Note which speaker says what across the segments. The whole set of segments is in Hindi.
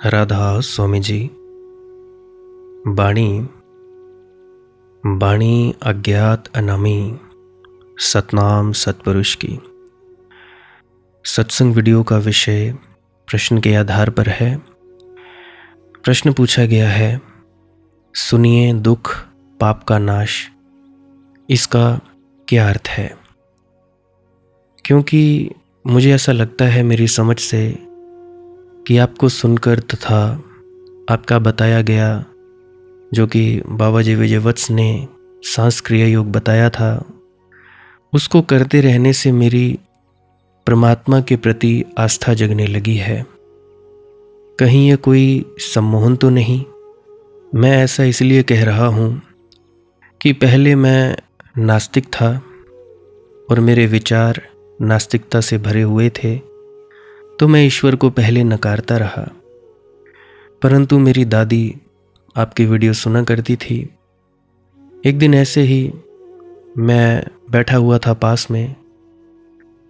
Speaker 1: राधा स्वामी जी। बाणी बाणी अज्ञात अनामी सतनाम सतपुरुष की। सत्संग वीडियो का विषय प्रश्न के आधार पर है। प्रश्न पूछा गया है, सुनिए दुख पाप का नाश, इसका क्या अर्थ है? क्योंकि मुझे ऐसा लगता है मेरी समझ से कि आपको सुनकर तथा आपका बताया गया जो कि बाबा जी विजयवत्स ने सांस क्रिया योग बताया था, उसको करते रहने से मेरी परमात्मा के प्रति आस्था जगने लगी है। कहीं ये कोई सम्मोहन तो नहीं? मैं ऐसा इसलिए कह रहा हूँ कि पहले मैं नास्तिक था और मेरे विचार नास्तिकता से भरे हुए थे, तो मैं ईश्वर को पहले नकारता रहा। परंतु मेरी दादी आपकी वीडियो सुना करती थी। एक दिन ऐसे ही मैं बैठा हुआ था पास में,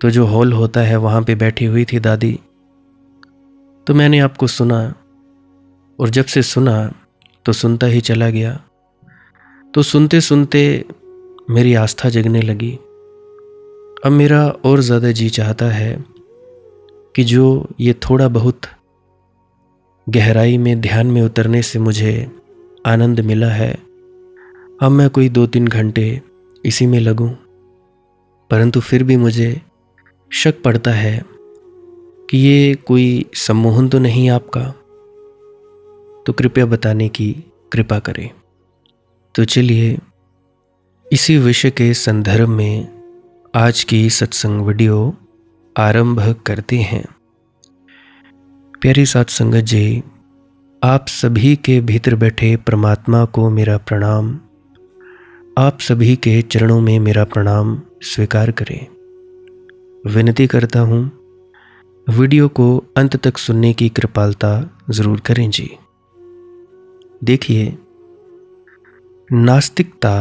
Speaker 1: तो जो हॉल होता है वहाँ पे बैठी हुई थी दादी। तो मैंने आपको सुना और जब से सुना तो सुनता ही चला गया। तो सुनते सुनते मेरी आस्था जगने लगी। अब मेरा और ज़्यादा जी चाहता है कि जो ये थोड़ा बहुत गहराई में ध्यान में उतरने से मुझे आनंद मिला है, अब मैं कोई 2-3 घंटे इसी में लगूं। परंतु फिर भी मुझे शक पड़ता है कि ये कोई सम्मोहन तो नहीं आपका, तो कृपया बताने की कृपा करें। तो चलिए इसी विषय के संदर्भ में आज की सत्संग वीडियो आरंभ करते हैं। प्यारी साथ संगत जी, आप सभी के भीतर बैठे परमात्मा को मेरा प्रणाम, आप सभी के चरणों में मेरा प्रणाम स्वीकार करें। विनती करता हूँ वीडियो को अंत तक सुनने की कृपालता ज़रूर करें जी। देखिए, नास्तिकता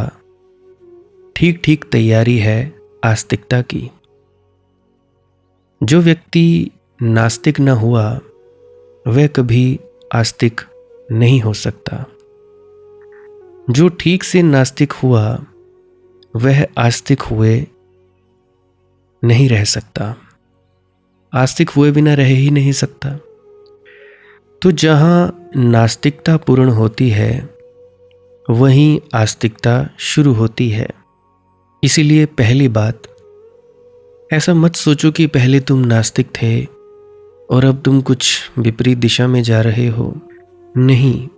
Speaker 1: ठीक ठीक तैयारी है आस्तिकता की। जो व्यक्ति नास्तिक न हुआ वह कभी आस्तिक नहीं हो सकता। जो ठीक से नास्तिक हुआ वह आस्तिक हुए नहीं रह सकता, आस्तिक हुए बिना रह ही नहीं सकता। तो जहाँ नास्तिकता पूर्ण होती है वहीं आस्तिकता शुरू होती है। इसीलिए पहली बात, ऐसा मत सोचो कि पहले तुम नास्तिक थे और अब तुम कुछ विपरीत दिशा में जा रहे हो। नहीं,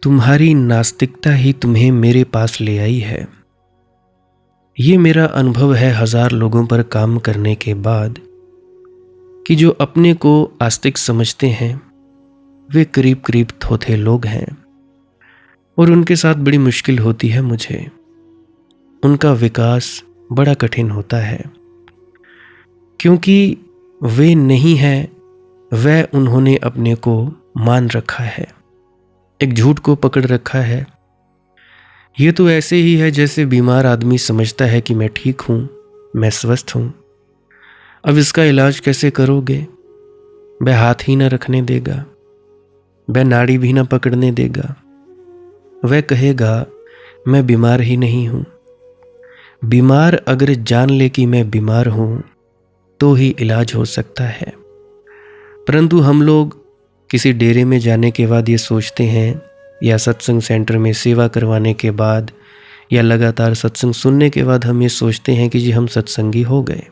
Speaker 1: तुम्हारी नास्तिकता ही तुम्हें मेरे पास ले आई है। ये मेरा अनुभव है 1000 लोगों पर काम करने के बाद कि जो अपने को आस्तिक समझते हैं वे करीब करीब थोथे लोग हैं और उनके साथ बड़ी मुश्किल होती है मुझे। उनका विकास बड़ा कठिन होता है क्योंकि वे नहीं है वह उन्होंने अपने को मान रखा है, एक झूठ को पकड़ रखा है। ये तो ऐसे ही है जैसे बीमार आदमी समझता है कि मैं ठीक हूँ, मैं स्वस्थ हूँ। अब इसका इलाज कैसे करोगे? वह हाथ ही ना रखने देगा, वह नाड़ी भी ना पकड़ने देगा। वह कहेगा मैं बीमार ही नहीं हूँ। बीमार अगर जान ले कि मैं बीमार हूँ तो ही इलाज हो सकता है। परंतु हम लोग किसी डेरे में जाने के बाद ये सोचते हैं, या सत्संग सेंटर में सेवा करवाने के बाद, या लगातार सत्संग सुनने के बाद हम ये सोचते हैं कि जी हम सत्संगी हो गए।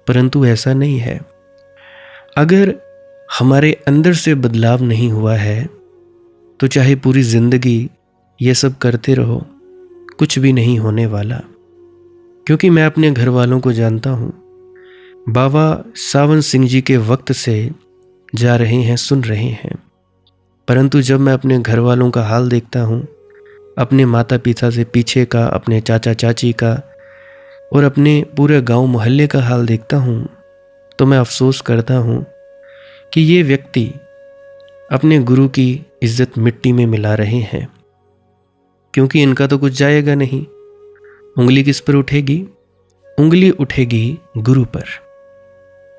Speaker 1: परंतु ऐसा नहीं है। अगर हमारे अंदर से बदलाव नहीं हुआ है तो चाहे पूरी जिंदगी ये सब करते रहो, कुछ भी नहीं होने वाला। क्योंकि मैं अपने घर वालों को जानता हूँ। बाबा सावन सिंह जी के वक्त से जा रहे हैं, सुन रहे हैं। परंतु जब मैं अपने घर वालों का हाल देखता हूँ, अपने माता पिता से पीछे का, अपने चाचा चाची का और अपने पूरे गांव मोहल्ले का हाल देखता हूँ, तो मैं अफसोस करता हूँ कि ये व्यक्ति अपने गुरु की इज्जत मिट्टी में मिला रहे हैं। क्योंकि इनका तो कुछ जाएगा नहीं। उंगली किस पर उठेगी? उंगली उठेगी गुरु पर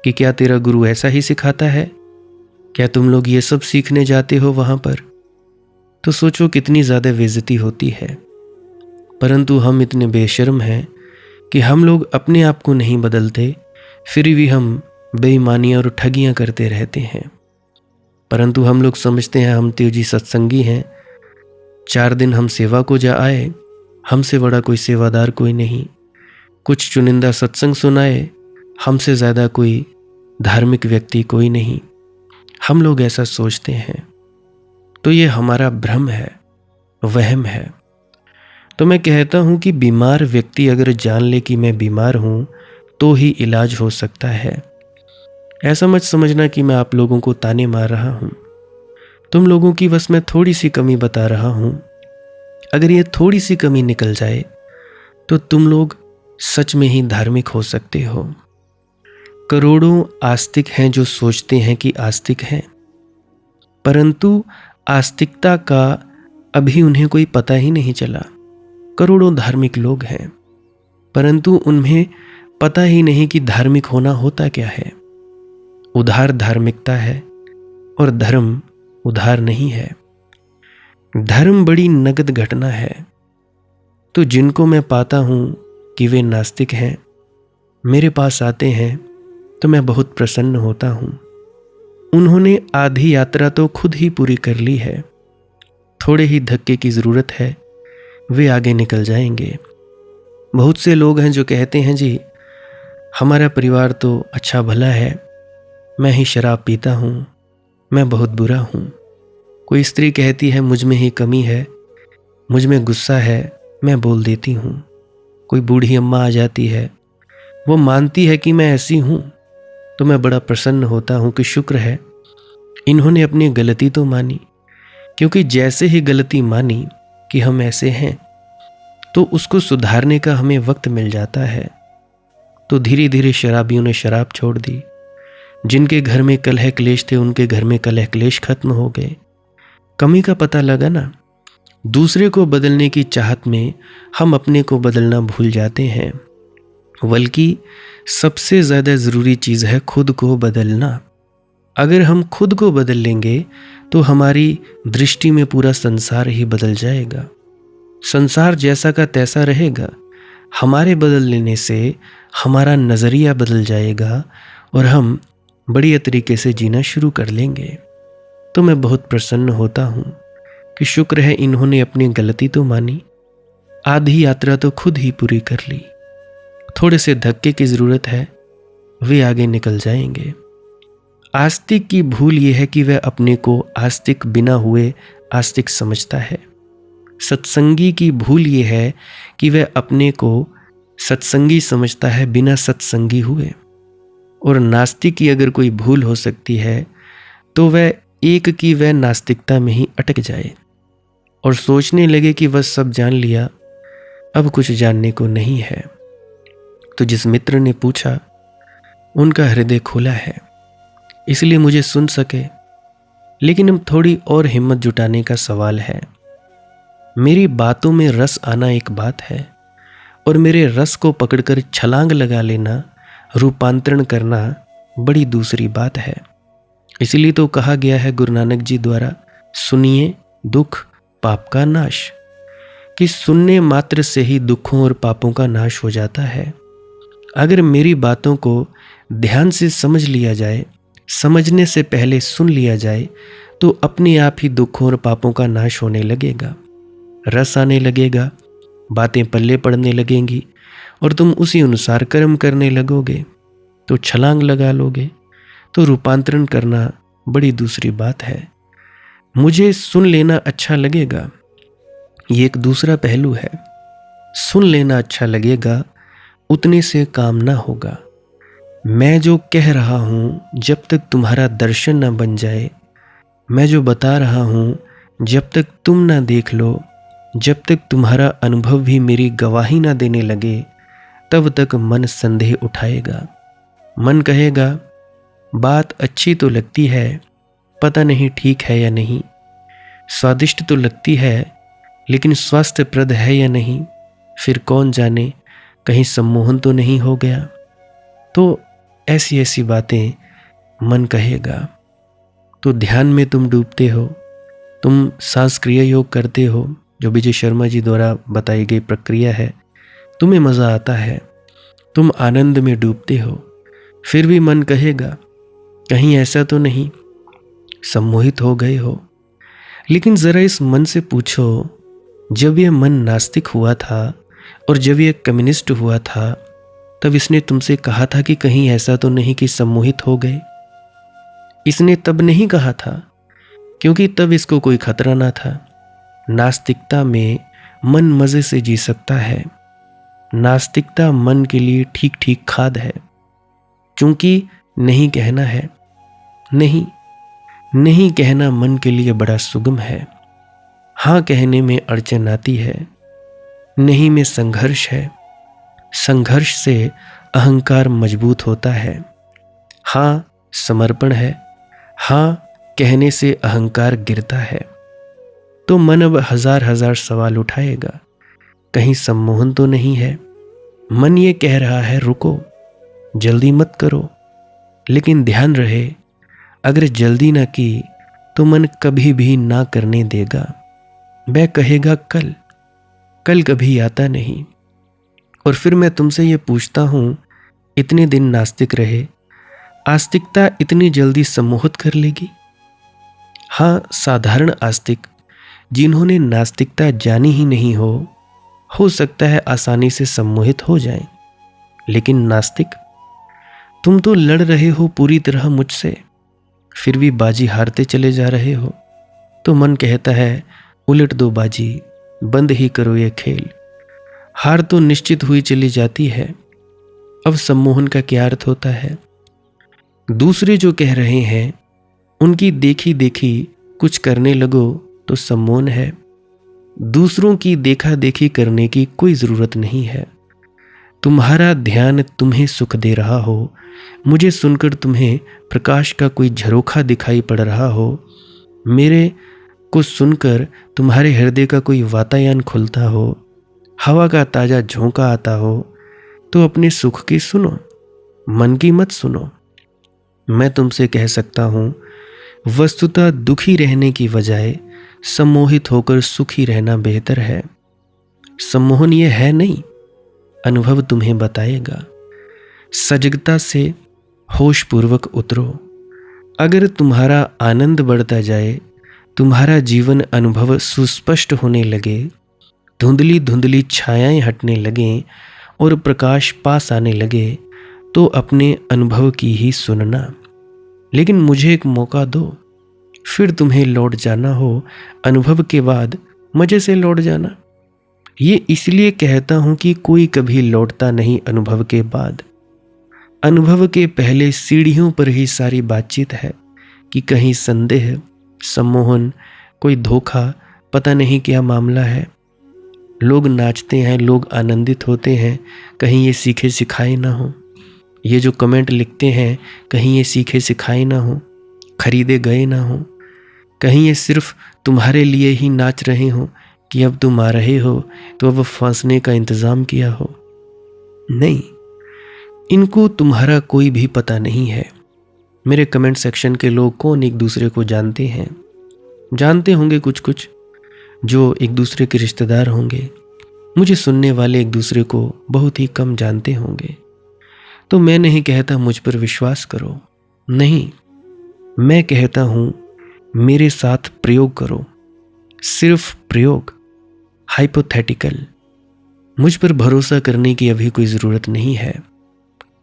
Speaker 1: कि क्या तेरा गुरु ऐसा ही सिखाता है? क्या तुम लोग ये सब सीखने जाते हो वहां पर? तो सोचो कितनी ज़्यादा बेइज्जती होती है। परंतु हम इतने बेशर्म हैं कि हम लोग अपने आप को नहीं बदलते, फिर भी हम बेईमानियाँ और ठगियाँ करते रहते हैं। परंतु हम लोग समझते हैं हम तेजी सत्संगी हैं, 4 दिन हम सेवा को जा आए, हमसे बड़ा कोई सेवादार कोई नहीं। कुछ चुनिंदा सत्संग सुनाए, हमसे ज़्यादा कोई धार्मिक व्यक्ति कोई नहीं। हम लोग ऐसा सोचते हैं। तो ये हमारा भ्रम है, वहम है। तो मैं कहता हूँ कि बीमार व्यक्ति अगर जान ले कि मैं बीमार हूँ तो ही इलाज हो सकता है। ऐसा मत समझना कि मैं आप लोगों को ताने मार रहा हूँ। तुम लोगों की बस मैं थोड़ी सी कमी बता रहा हूँ। अगर ये थोड़ी सी कमी निकल जाए तो तुम लोग सच में ही धार्मिक हो सकते हो। करोड़ों आस्तिक हैं जो सोचते हैं कि आस्तिक हैं, परंतु आस्तिकता का अभी उन्हें कोई पता ही नहीं चला। करोड़ों धार्मिक लोग हैं, परंतु उन्हें पता ही नहीं कि धार्मिक होना होता क्या है। उधार धार्मिकता है और धर्म उधार नहीं है। धर्म बड़ी नगद घटना है। तो जिनको मैं पाता हूँ कि वे नास्तिक हैं, मेरे पास आते हैं तो मैं बहुत प्रसन्न होता हूँ। उन्होंने आधी यात्रा तो खुद ही पूरी कर ली है। थोड़े ही धक्के की ज़रूरत है, वे आगे निकल जाएंगे। बहुत से लोग हैं जो कहते हैं जी हमारा परिवार तो अच्छा भला है, मैं ही शराब पीता हूँ, मैं बहुत बुरा हूँ। कोई स्त्री कहती है मुझ में ही कमी है, मुझ में गुस्सा है, मैं बोल देती हूँ। कोई बूढ़ी अम्मा आ जाती है, वो मानती है कि मैं ऐसी हूँ, तो मैं बड़ा प्रसन्न होता हूँ कि शुक्र है इन्होंने अपनी गलती तो मानी। क्योंकि जैसे ही गलती मानी कि हम ऐसे हैं तो उसको सुधारने का हमें वक्त मिल जाता है। तो धीरे धीरे शराबियों ने शराब छोड़ दी। जिनके घर में कलह क्लेश थे उनके घर में कलह क्लेश खत्म हो गए। कमी का पता लगा ना। दूसरे को बदलने की चाहत में हम अपने को बदलना भूल जाते हैं। बल्कि सबसे ज़्यादा ज़रूरी चीज़ है खुद को बदलना। अगर हम खुद को बदल लेंगे तो हमारी दृष्टि में पूरा संसार ही बदल जाएगा। संसार जैसा का तैसा रहेगा। हमारे बदल लेने से हमारा नज़रिया बदल जाएगा और हम बढ़िया तरीके से जीना शुरू कर लेंगे। तो मैं बहुत प्रसन्न होता हूँ कि शुक्र है इन्होंने अपनी गलती तो मानी, आधी यात्रा तो खुद ही पूरी कर ली। थोड़े से धक्के की ज़रूरत है, वे आगे निकल जाएंगे। आस्तिक की भूल यह है कि वह अपने को आस्तिक बिना हुए आस्तिक समझता है। सत्संगी की भूल यह है कि वह अपने को सत्संगी समझता है बिना सत्संगी हुए। और नास्तिक की अगर कोई भूल हो सकती है तो वह एक की वह नास्तिकता में ही अटक जाए और सोचने लगे कि बस सब जान लिया, अब कुछ जानने को नहीं है। तो जिस मित्र ने पूछा उनका हृदय खुला है, इसलिए मुझे सुन सके। लेकिन अब थोड़ी और हिम्मत जुटाने का सवाल है। मेरी बातों में रस आना एक बात है और मेरे रस को पकड़कर छलांग लगा लेना, रूपांतरण करना बड़ी दूसरी बात है। इसलिए तो कहा गया है गुरु नानक जी द्वारा, सुनिए दुख पाप का नाश, कि सुनने मात्र से ही दुखों और पापों का नाश हो जाता है। अगर मेरी बातों को ध्यान से समझ लिया जाए, समझने से पहले सुन लिया जाए, तो अपने आप ही दुखों और पापों का नाश होने लगेगा, रस आने लगेगा, बातें पल्ले पड़ने लगेंगी और तुम उसी अनुसार कर्म करने लगोगे। तो छलांग लगा लोगे। तो रूपांतरण करना बड़ी दूसरी बात है। मुझे सुन लेना अच्छा लगेगा, ये एक दूसरा पहलू है। सुन लेना अच्छा लगेगा, उतने से काम ना होगा। मैं जो कह रहा हूँ जब तक तुम्हारा दर्शन ना बन जाए, मैं जो बता रहा हूँ जब तक तुम ना देख लो, जब तक तुम्हारा अनुभव भी मेरी गवाही ना देने लगे, तब तक मन संदेह उठाएगा। मन कहेगा बात अच्छी तो लगती है, पता नहीं ठीक है या नहीं, स्वादिष्ट तो लगती है लेकिन स्वास्थ्यप्रद है या नहीं, फिर कौन जाने कहीं सम्मोहन तो नहीं हो गया। तो ऐसी ऐसी बातें मन कहेगा। तो ध्यान में तुम डूबते हो, तुम सांस क्रिया योग करते हो, जो विजय शर्मा जी द्वारा बताई गई प्रक्रिया है, तुम्हें मज़ा आता है, तुम आनंद में डूबते हो, फिर भी मन कहेगा कहीं ऐसा तो नहीं सम्मोहित हो गए हो। लेकिन ज़रा इस मन से पूछो, जब यह मन नास्तिक हुआ था और जब यह कम्युनिस्ट हुआ था, तब इसने तुमसे कहा था कि कहीं ऐसा तो नहीं कि सम्मोहित हो गए? इसने तब नहीं कहा था, क्योंकि तब इसको कोई खतरा ना था। नास्तिकता में मन मज़े से जी सकता है। नास्तिकता मन के लिए ठीक ठीक खाद है। चूंकि नहीं कहना है, नहीं कहना मन के लिए बड़ा सुगम है। हाँ कहने में अड़चन आती है, नहीं में संघर्ष है। संघर्ष से अहंकार मजबूत होता है। हाँ समर्पण है, हाँ कहने से अहंकार गिरता है। तो मन अब हजार सवाल उठाएगा, कहीं सम्मोहन तो नहीं है? मन ये कह रहा है रुको, जल्दी मत करो। लेकिन ध्यान रहे, अगर जल्दी ना की तो मन कभी भी ना करने देगा। वह कहेगा कल कभी आता नहीं। और फिर मैं तुमसे ये पूछता हूँ, इतने दिन नास्तिक रहे, आस्तिकता इतनी जल्दी सम्मोहित कर लेगी? हाँ, साधारण आस्तिक जिन्होंने नास्तिकता जानी ही नहीं हो सकता है आसानी से सम्मोहित हो जाएं। लेकिन नास्तिक, तुम तो लड़ रहे हो पूरी तरह मुझसे, फिर भी बाजी हारते चले जा रहे हो। तो मन कहता है उलट दो बाजी, बंद ही करो ये खेल। हार तो निश्चित हुई चली जाती है, अब सम्मोहन का क्या अर्थ होता है? दूसरे जो कह रहे हैं उनकी देखी देखी कुछ करने लगो तो सम्मोहन है। दूसरों की देखा देखी करने की कोई ज़रूरत नहीं है। तुम्हारा ध्यान तुम्हें सुख दे रहा हो, मुझे सुनकर तुम्हें प्रकाश का कोई झरोखा दिखाई पड़ रहा हो, मेरे को सुनकर तुम्हारे हृदय का कोई वातायन खुलता हो, हवा का ताज़ा झोंका आता हो, तो अपने सुख की सुनो, मन की मत सुनो। मैं तुमसे कह सकता हूँ, वस्तुतः दुखी रहने की बजाय सम्मोहित होकर सुखी रहना बेहतर है। सम्मोहन ये है नहीं, अनुभव तुम्हें बताएगा। सजगता से होशपूर्वक उतरो। अगर तुम्हारा आनंद बढ़ता जाए, तुम्हारा जीवन अनुभव सुस्पष्ट होने लगे, धुंधली धुंधली छायाएं हटने लगें और प्रकाश पास आने लगे, तो अपने अनुभव की ही सुनना। लेकिन मुझे एक मौका दो, फिर तुम्हें लौट जाना हो, अनुभव के बाद मजे से लौट जाना। ये इसलिए कहता हूं कि कोई कभी लौटता नहीं अनुभव के बाद। अनुभव के पहले सीढ़ियों पर ही सारी बातचीत है कि कहीं संदेह, सम्मोहन, कोई धोखा, पता नहीं क्या मामला है। लोग नाचते हैं, लोग आनंदित होते हैं, कहीं ये सीखे सिखाए ना हो। ये जो कमेंट लिखते हैं, कहीं ये सीखे सिखाए ना हो, खरीदे गए ना हो। कहीं ये सिर्फ तुम्हारे लिए ही नाच रहे हो कि अब तुम आ रहे हो तो अब फांसने का इंतज़ाम किया हो। नहीं, इनको तुम्हारा कोई भी पता नहीं है। मेरे कमेंट सेक्शन के लोग कौन एक दूसरे को जानते हैं? जानते होंगे कुछ जो एक दूसरे के रिश्तेदार होंगे। मुझे सुनने वाले एक दूसरे को बहुत ही कम जानते होंगे। तो मैं नहीं कहता मुझ पर विश्वास करो, नहीं, मैं कहता हूँ मेरे साथ प्रयोग करो। सिर्फ प्रयोग, हाइपोथेटिकल। मुझ पर भरोसा करने की अभी कोई ज़रूरत नहीं है।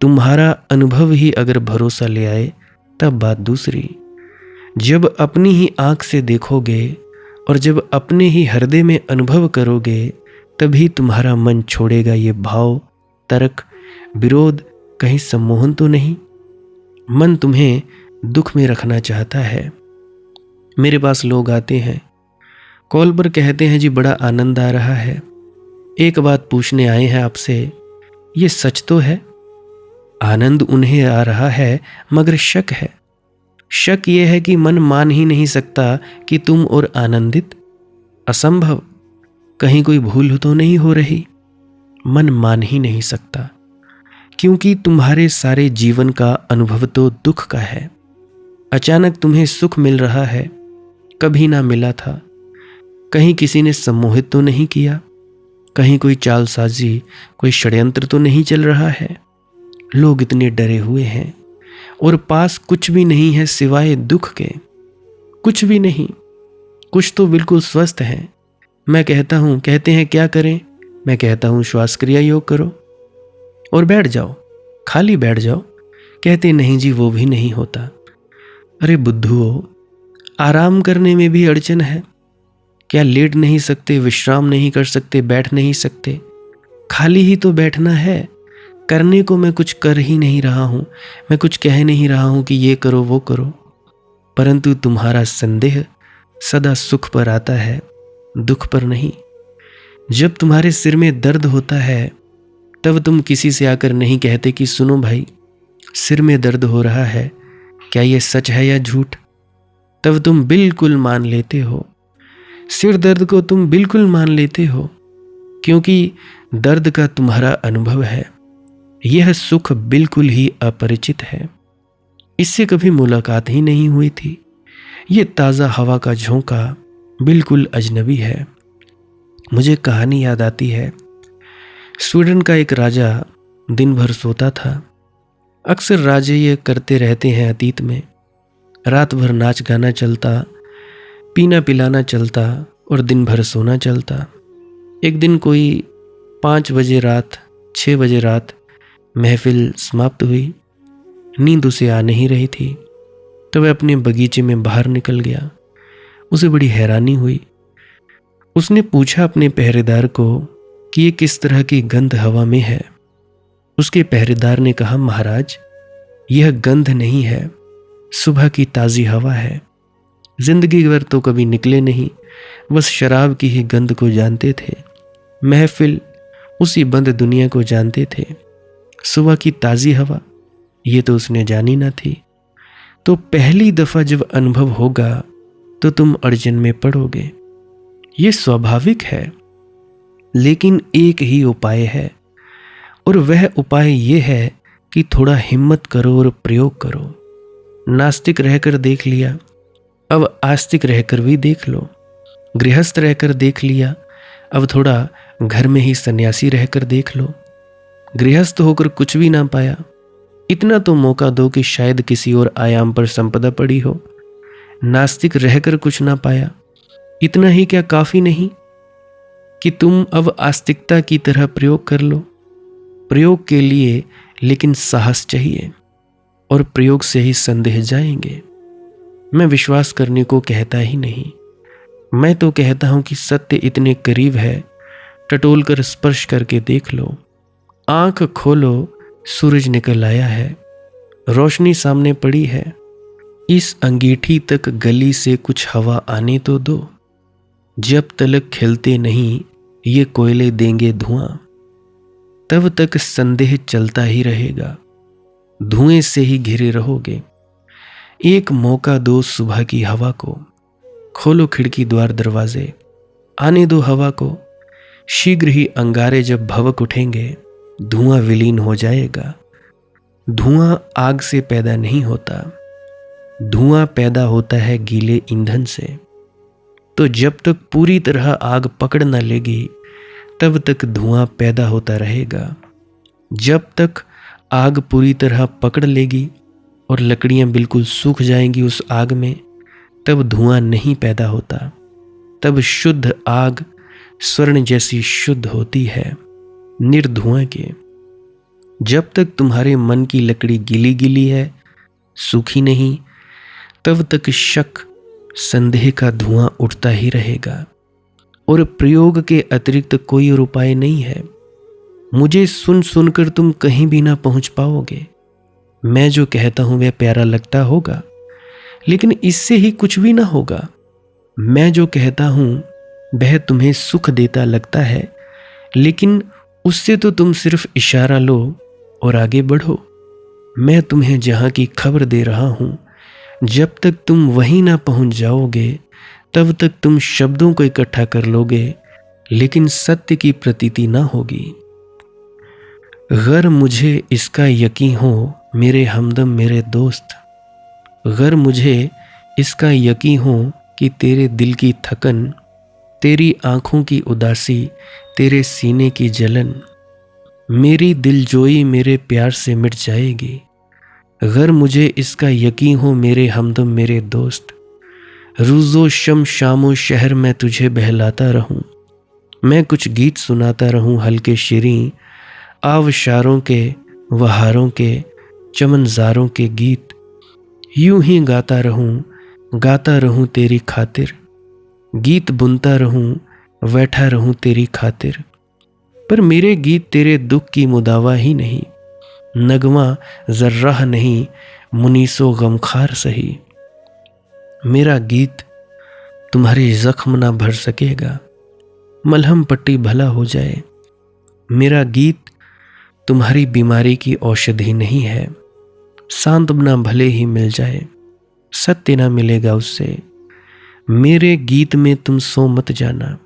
Speaker 1: तुम्हारा अनुभव ही अगर भरोसा ले आए तब बात दूसरी। जब अपनी ही आँख से देखोगे और जब अपने ही हृदय में अनुभव करोगे, तभी तुम्हारा मन छोड़ेगा ये भाव, तर्क, विरोध, कहीं सम्मोहन तो नहीं। मन तुम्हें दुख में रखना चाहता है। मेरे पास लोग आते हैं, कॉल पर कहते हैं जी बड़ा आनंद आ रहा है, एक बात पूछने आए हैं आपसे, ये सच तो है? आनंद उन्हें आ रहा है मगर शक है। शक ये है कि मन मान ही नहीं सकता कि तुम और आनंदित। असंभव, कहीं कोई भूल तो नहीं हो रही। मन मान ही नहीं सकता, क्योंकि तुम्हारे सारे जीवन का अनुभव तो दुख का है। अचानक तुम्हें सुख मिल रहा है, कभी ना मिला था। कहीं किसी ने सम्मोहित तो नहीं किया, कहीं कोई चालसाजी, कोई षड्यंत्र तो नहीं चल रहा है। लोग इतने डरे हुए हैं और पास कुछ भी नहीं है सिवाय दुख के, कुछ भी नहीं। कुछ तो बिल्कुल स्वस्थ हैं। मैं कहता हूं, कहते हैं क्या करें, मैं कहता हूं श्वास क्रिया योग करो और बैठ जाओ, खाली बैठ जाओ। कहते नहीं जी वो भी नहीं होता। अरे बुद्धुओ, आराम करने में भी अड़चन है। क्या लेट नहीं सकते, विश्राम नहीं कर सकते, बैठ नहीं सकते? खाली ही तो बैठना है। करने को मैं कुछ कर ही नहीं रहा हूं, मैं कुछ कह नहीं रहा हूं कि ये करो वो करो, परंतु तुम्हारा संदेह सदा सुख पर आता है, दुख पर नहीं। जब तुम्हारे सिर में दर्द होता है तब तुम किसी से आकर नहीं कहते कि सुनो भाई, सिर में दर्द हो रहा है, क्या ये सच है या झूठ? तब तुम बिल्कुल मान लेते हो। सिर दर्द को तुम बिल्कुल मान लेते हो, क्योंकि दर्द का तुम्हारा अनुभव है। यह सुख बिल्कुल ही अपरिचित है, इससे कभी मुलाकात ही नहीं हुई थी। ये ताज़ा हवा का झोंका बिल्कुल अजनबी है। मुझे कहानी याद आती है। स्वीडन का एक राजा दिन भर सोता था। अक्सर राजे ये करते रहते हैं अतीत में। रात भर नाच गाना चलता, पीना पिलाना चलता और दिन भर सोना चलता। एक दिन कोई 5 बजे रात, 6 बजे रात महफिल समाप्त हुई। नींद उसे आ नहीं रही थी, तो वह अपने बगीचे में बाहर निकल गया। उसे बड़ी हैरानी हुई। उसने पूछा अपने पहरेदार को कि ये किस तरह की गंध हवा में है। उसके पहरेदार ने कहा, महाराज यह गंध नहीं है, सुबह की ताज़ी हवा है। जिंदगी भर तो कभी निकले नहीं, बस शराब की ही गंध को जानते थे। महफिल उसी बंद दुनिया को जानते थे। सुबह की ताज़ी हवा ये तो उसने जानी ना थी। तो पहली दफ़ा जब अनुभव होगा तो तुम अड़चन में पड़ोगे, ये स्वाभाविक है। लेकिन एक ही उपाय है, और वह उपाय ये है कि थोड़ा हिम्मत करो और प्रयोग करो। नास्तिक रहकर देख लिया, अब आस्तिक रहकर भी देख लो। गृहस्थ रहकर देख लिया, अब थोड़ा घर में ही सन्यासी रहकर देख लो। गृहस्थ होकर कुछ भी ना पाया, इतना तो मौका दो कि शायद किसी और आयाम पर संपदा पड़ी हो। नास्तिक रहकर कुछ ना पाया, इतना ही क्या काफी नहीं कि तुम अब आस्तिकता की तरह प्रयोग कर लो? प्रयोग के लिए लेकिन साहस चाहिए, और प्रयोग से ही संदेह जाएंगे। मैं विश्वास करने को कहता ही नहीं, मैं तो कहता हूं कि सत्य इतने करीब है, टटोल कर स्पर्श करके देख लो। आंख खोलो, सूरज निकल आया है, रोशनी सामने पड़ी है। इस अंगीठी तक गली से कुछ हवा आने तो दो। जब तलक खिलते नहीं ये कोयले देंगे धुआं, तब तक संदेह चलता ही रहेगा। धुएं से ही घिरे रहोगे। एक मौका दो सुबह की हवा को। खोलो खिड़की द्वार दरवाजे, आने दो हवा को। शीघ्र ही अंगारे जब भवक उठेंगे, धुआं विलीन हो जाएगा। धुआं आग से पैदा नहीं होता, धुआं पैदा होता है गीले ईंधन से। तो जब तक पूरी तरह आग पकड़ न लेगी, तब तक धुआं पैदा होता रहेगा। जब तक आग पूरी तरह पकड़ लेगी और लकड़ियां बिल्कुल सूख जाएंगी उस आग में, तब धुआं नहीं पैदा होता। तब शुद्ध आग स्वर्ण जैसी शुद्ध होती है, निर्धुआं के। जब तक तुम्हारे मन की लकड़ी गीली गीली है, सूखी नहीं, तब तक शक, संदेह का धुआं उठता ही रहेगा। और प्रयोग के अतिरिक्त कोई और उपाय नहीं है। मुझे सुन सुनकर तुम कहीं भी ना पहुंच पाओगे। मैं जो कहता हूं वह प्यारा लगता होगा, लेकिन इससे ही कुछ भी ना होगा। मैं जो कहता हूं वह तुम्हें सुख देता लगता है, लेकिन उससे तो तुम सिर्फ इशारा लो और आगे बढ़ो। मैं तुम्हें जहां की खबर दे रहा हूं, जब तक तुम वहीं ना पहुंच जाओगे, तब तक तुम शब्दों को इकट्ठा कर लोगे, लेकिन सत्य की प्रतीति ना होगी। अगर मुझे इसका यकीन हो मेरे हमदम, मेरे दोस्त, गर मुझे इसका यकीन हो कि तेरे दिल की थकन, तेरी आंखों की उदासी, तेरे सीने की जलन, मेरी दिलजोई मेरे प्यार से मिट जाएगी। गर मुझे इसका यकीन हो मेरे हमदम मेरे दोस्त, रोज़ो शम शामो शहर मैं तुझे बहलाता रहूं, मैं कुछ गीत सुनाता रहूं हल्के शिरीं, आवशारों के वहारों के चमनजारों के गीत, यूं ही गाता रहूं तेरी खातिर, गीत बुनता रहूं बैठा रहूं तेरी खातिर। पर मेरे गीत तेरे दुख की मुदावा ही नहीं, नगमा जर्राह नहीं मुनीसो गमखार सही। मेरा गीत तुम्हारे जख्म ना भर सकेगा, मलहम पट्टी भला हो जाए। मेरा गीत तुम्हारी बीमारी की औषधि नहीं है, सांत्वना भले ही मिल जाए, सत्य ना मिलेगा उससे। मेरे गीत में तुम सो मत जाना,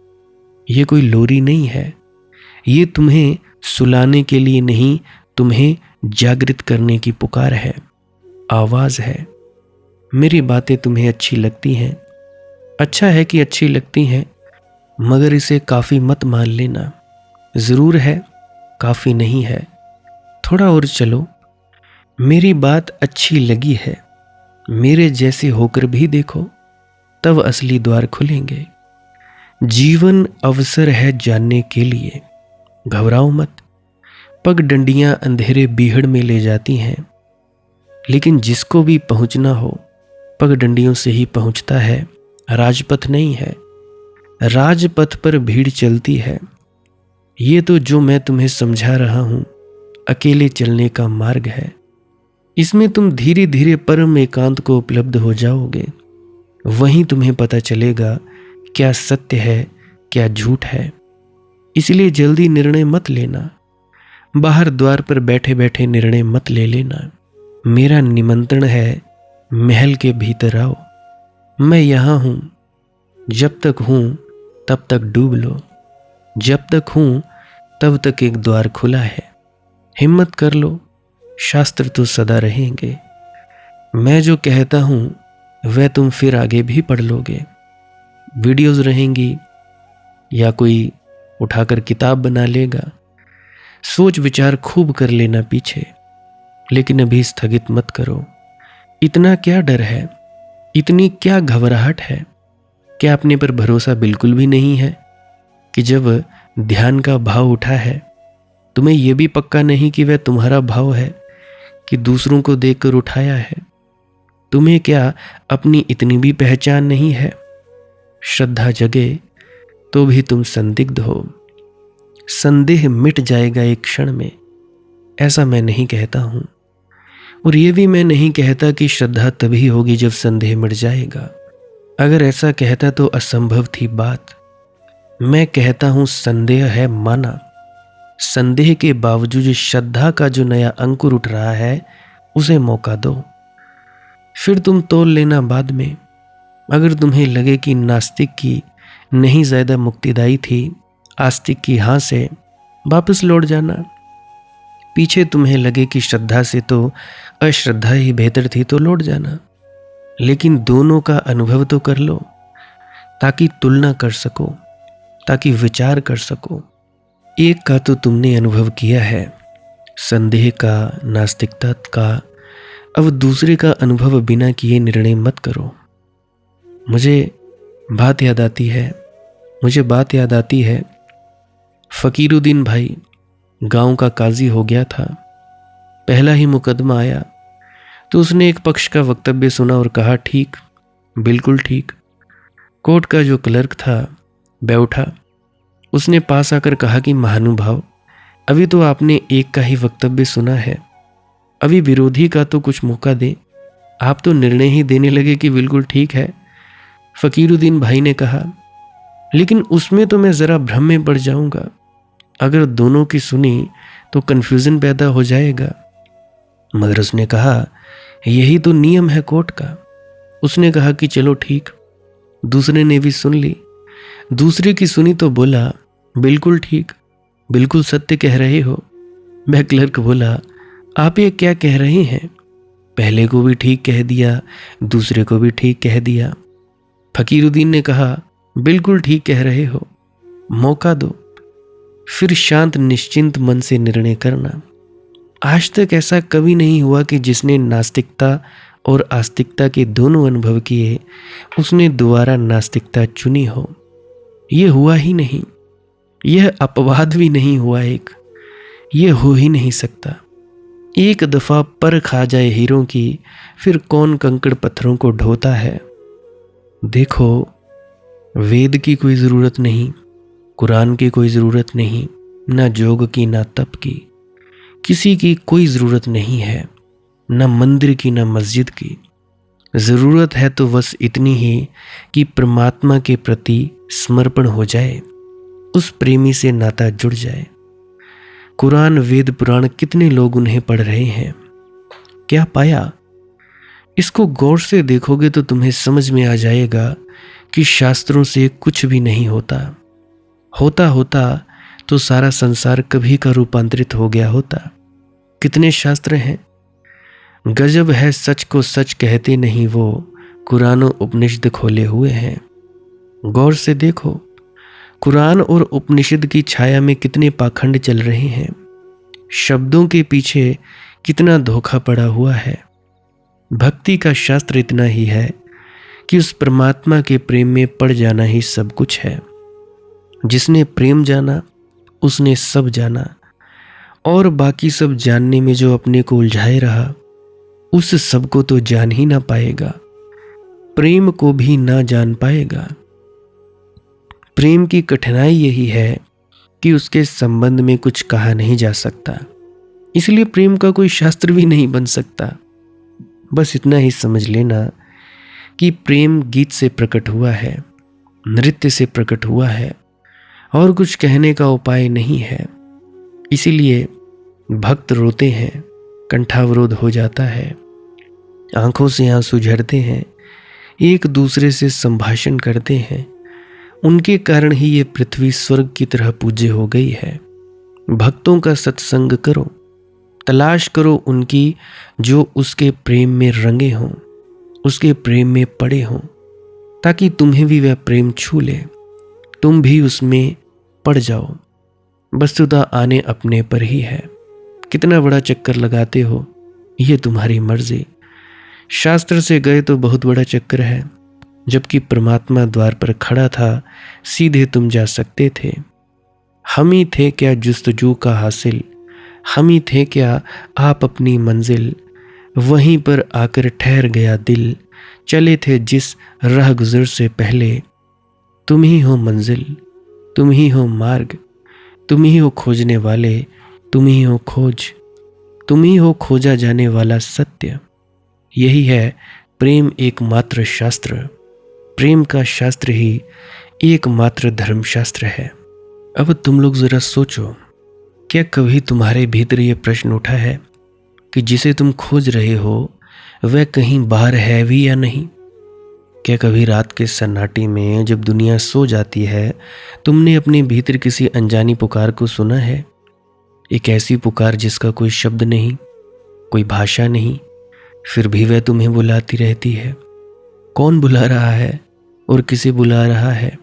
Speaker 1: ये कोई लोरी नहीं है, ये तुम्हें सुलाने के लिए नहीं, तुम्हें जागृत करने की पुकार है, आवाज है। मेरी बातें तुम्हें अच्छी लगती हैं, अच्छा है कि अच्छी लगती हैं, मगर इसे काफी मत मान लेना। जरूर है, काफी नहीं है, थोड़ा और चलो। मेरी बात अच्छी लगी है, मेरे जैसे होकर भी देखो, तब असली द्वार खुलेंगे। जीवन अवसर है जानने के लिए, घबराओ मत। पग डंडियां अंधेरे बीहड़ में ले जाती हैं, लेकिन जिसको भी पहुंचना हो पग डंडियों से ही पहुंचता है, राजपथ नहीं है। राजपथ पर भीड़ चलती है। ये तो जो मैं तुम्हें समझा रहा हूं अकेले चलने का मार्ग है। इसमें तुम धीरे धीरे परम एकांत को उपलब्ध हो जाओगे। वहीं तुम्हें पता चलेगा क्या सत्य है क्या झूठ है। इसलिए जल्दी निर्णय मत लेना, बाहर द्वार पर बैठे बैठे निर्णय मत ले लेना। मेरा निमंत्रण है, महल के भीतर आओ। मैं यहां हूं, जब तक हूं तब तक डूब लो, जब तक हूं तब तक एक द्वार खुला है। हिम्मत कर लो, शास्त्र तो सदा रहेंगे। मैं जो कहता हूं वह तुम फिर आगे भी पढ़ लोगे। वीडियोस रहेंगी या कोई उठाकर किताब बना लेगा। सोच विचार खूब कर लेना पीछे, लेकिन अभी स्थगित मत करो। इतना क्या डर है, इतनी क्या घबराहट है? क्या अपने पर भरोसा बिल्कुल भी नहीं है कि जब ध्यान का भाव उठा है तुम्हें यह भी पक्का नहीं कि वह तुम्हारा भाव है कि दूसरों को देखकर उठाया है? तुम्हें क्या अपनी इतनी भी पहचान नहीं है? श्रद्धा जगे तो भी तुम संदिग्ध हो। संदेह मिट जाएगा एक क्षण में, ऐसा मैं नहीं कहता हूं। और यह भी मैं नहीं कहता कि श्रद्धा तभी होगी जब संदेह मिट जाएगा। अगर ऐसा कहता तो असंभव थी बात। मैं कहता हूं संदेह है माना। संदेह के बावजूद श्रद्धा का जो नया अंकुर उठ रहा है उसे मौका दो, फिर तुम तोल लेना बाद में। अगर तुम्हें लगे कि नास्तिक की नहीं ज्यादा मुक्तिदायी थी, आस्तिक की हां से वापस लौट जाना। पीछे तुम्हें लगे कि श्रद्धा से तो अश्रद्धा ही बेहतर थी तो लौट जाना। लेकिन दोनों का अनुभव तो कर लो, ताकि तुलना कर सको, ताकि विचार कर सको। एक का तो तुमने अनुभव किया है, संदेह का, नास्तिकता का। अब दूसरे का अनुभव बिना किए निर्णय मत करो। मुझे बात याद आती है फकीरुद्दीन भाई गांव का काजी हो गया था। पहला ही मुकदमा आया तो उसने एक पक्ष का वक्तव्य सुना और कहा, ठीक, बिल्कुल ठीक। कोर्ट का जो क्लर्क था वह उठा, उसने पास आकर कहा कि महानुभाव, अभी तो आपने एक का ही वक्तव्य सुना है, अभी विरोधी का तो कुछ मौका दें। आप तो निर्णय ही देने लगे कि बिल्कुल ठीक है। फकीरुद्दीन भाई ने कहा, लेकिन उसमें तो मैं जरा भ्रम में पड़ जाऊंगा। अगर दोनों की सुनी तो कंफ्यूजन पैदा हो जाएगा। मगर उसने कहा, यही तो नियम है कोर्ट का। उसने कहा कि चलो ठीक। दूसरे ने भी सुन ली। दूसरे की सुनी तो बोला, बिल्कुल ठीक, बिल्कुल सत्य कह रहे हो। वह क्लर्क बोला, आप ये क्या कह रहे हैं? पहले को भी ठीक कह दिया, दूसरे को भी ठीक कह दिया। फकीरुद्दीन ने कहा, बिल्कुल ठीक कह रहे हो, मौका दो, फिर शांत निश्चिंत मन से निर्णय करना। आज तक ऐसा कभी नहीं हुआ कि जिसने नास्तिकता और आस्तिकता के दोनों अनुभव किए उसने दोबारा नास्तिकता चुनी हो। यह हुआ ही नहीं, यह अपवाद भी नहीं हुआ, यह हो ही नहीं सकता। एक दफा पर खा जाए हीरों की, फिर कौन कंकड़ पत्थरों को ढोता है। देखो, वेद की कोई ज़रूरत नहीं, कुरान की कोई ज़रूरत नहीं, ना जोग की ना तप की, किसी की कोई ज़रूरत नहीं है, ना मंदिर की ना मस्जिद की। ज़रूरत है तो बस इतनी ही कि परमात्मा के प्रति समर्पण हो जाए, उस प्रेमी से नाता जुड़ जाए। कुरान, वेद, पुराण, कितने लोग उन्हें पढ़ रहे हैं, क्या पाया? इसको गौर से देखोगे तो तुम्हें समझ में आ जाएगा कि शास्त्रों से कुछ भी नहीं होता। होता तो सारा संसार कभी का रूपांतरित हो गया होता। कितने शास्त्र हैं, गजब है, सच को सच कहते नहीं वो, कुरान और उपनिषद खोले हुए हैं। गौर से देखो, कुरान और उपनिषद की छाया में कितने पाखंड चल रहे हैं, शब्दों के पीछे कितना धोखा पड़ा हुआ है। भक्ति का शास्त्र इतना ही है कि उस परमात्मा के प्रेम में पड़ जाना ही सब कुछ है। जिसने प्रेम जाना उसने सब जाना, और बाकी सब जानने में जो अपने को उलझाए रहा उस सब को तो जान ही ना पाएगा, प्रेम को भी ना जान पाएगा। प्रेम की कठिनाई यही है कि उसके संबंध में कुछ कहा नहीं जा सकता, इसलिए प्रेम का कोई शास्त्र भी नहीं बन सकता। बस इतना ही समझ लेना कि प्रेम गीत से प्रकट हुआ है, नृत्य से प्रकट हुआ है, और कुछ कहने का उपाय नहीं है। इसीलिए भक्त रोते हैं, कंठावरोध हो जाता है, आंखों से आंसू झरते हैं, एक दूसरे से संभाषण करते हैं। उनके कारण ही ये पृथ्वी स्वर्ग की तरह पूज्य हो गई है। भक्तों का सत्संग करो, तलाश करो उनकी जो उसके प्रेम में रंगे हों, उसके प्रेम में पड़े हों, ताकि तुम्हें भी वह प्रेम छू ले, तुम भी उसमें पड़ जाओ। वस्तुतः आने अपने पर ही है, कितना बड़ा चक्कर लगाते हो ये तुम्हारी मर्जी। शास्त्र से गए तो बहुत बड़ा चक्कर है, जबकि परमात्मा द्वार पर खड़ा था, सीधे तुम जा सकते थे। हम ही थे क्या जुस्तजू का हासिल, हम ही थे क्या आप अपनी मंजिल, वहीं पर आकर ठहर गया दिल, चले थे जिस राह गुजर से पहले। तुम ही हो मंजिल, तुम ही हो मार्ग, तुम ही हो खोजने वाले, तुम ही हो खोज, तुम ही हो खोजा जाने वाला सत्य। यही है प्रेम एकमात्र शास्त्र, प्रेम का शास्त्र ही एकमात्र धर्मशास्त्र है। अब तुम लोग जरा सोचो, क्या कभी तुम्हारे भीतर यह प्रश्न उठा है कि जिसे तुम खोज रहे हो वह कहीं बाहर है भी या नहीं? क्या कभी रात के सन्नाटे में जब दुनिया सो जाती है तुमने अपने भीतर किसी अनजानी पुकार को सुना है? एक ऐसी पुकार जिसका कोई शब्द नहीं, कोई भाषा नहीं, फिर भी वह तुम्हें बुलाती रहती है। कौन बुला रहा है और किसे बुला रहा है?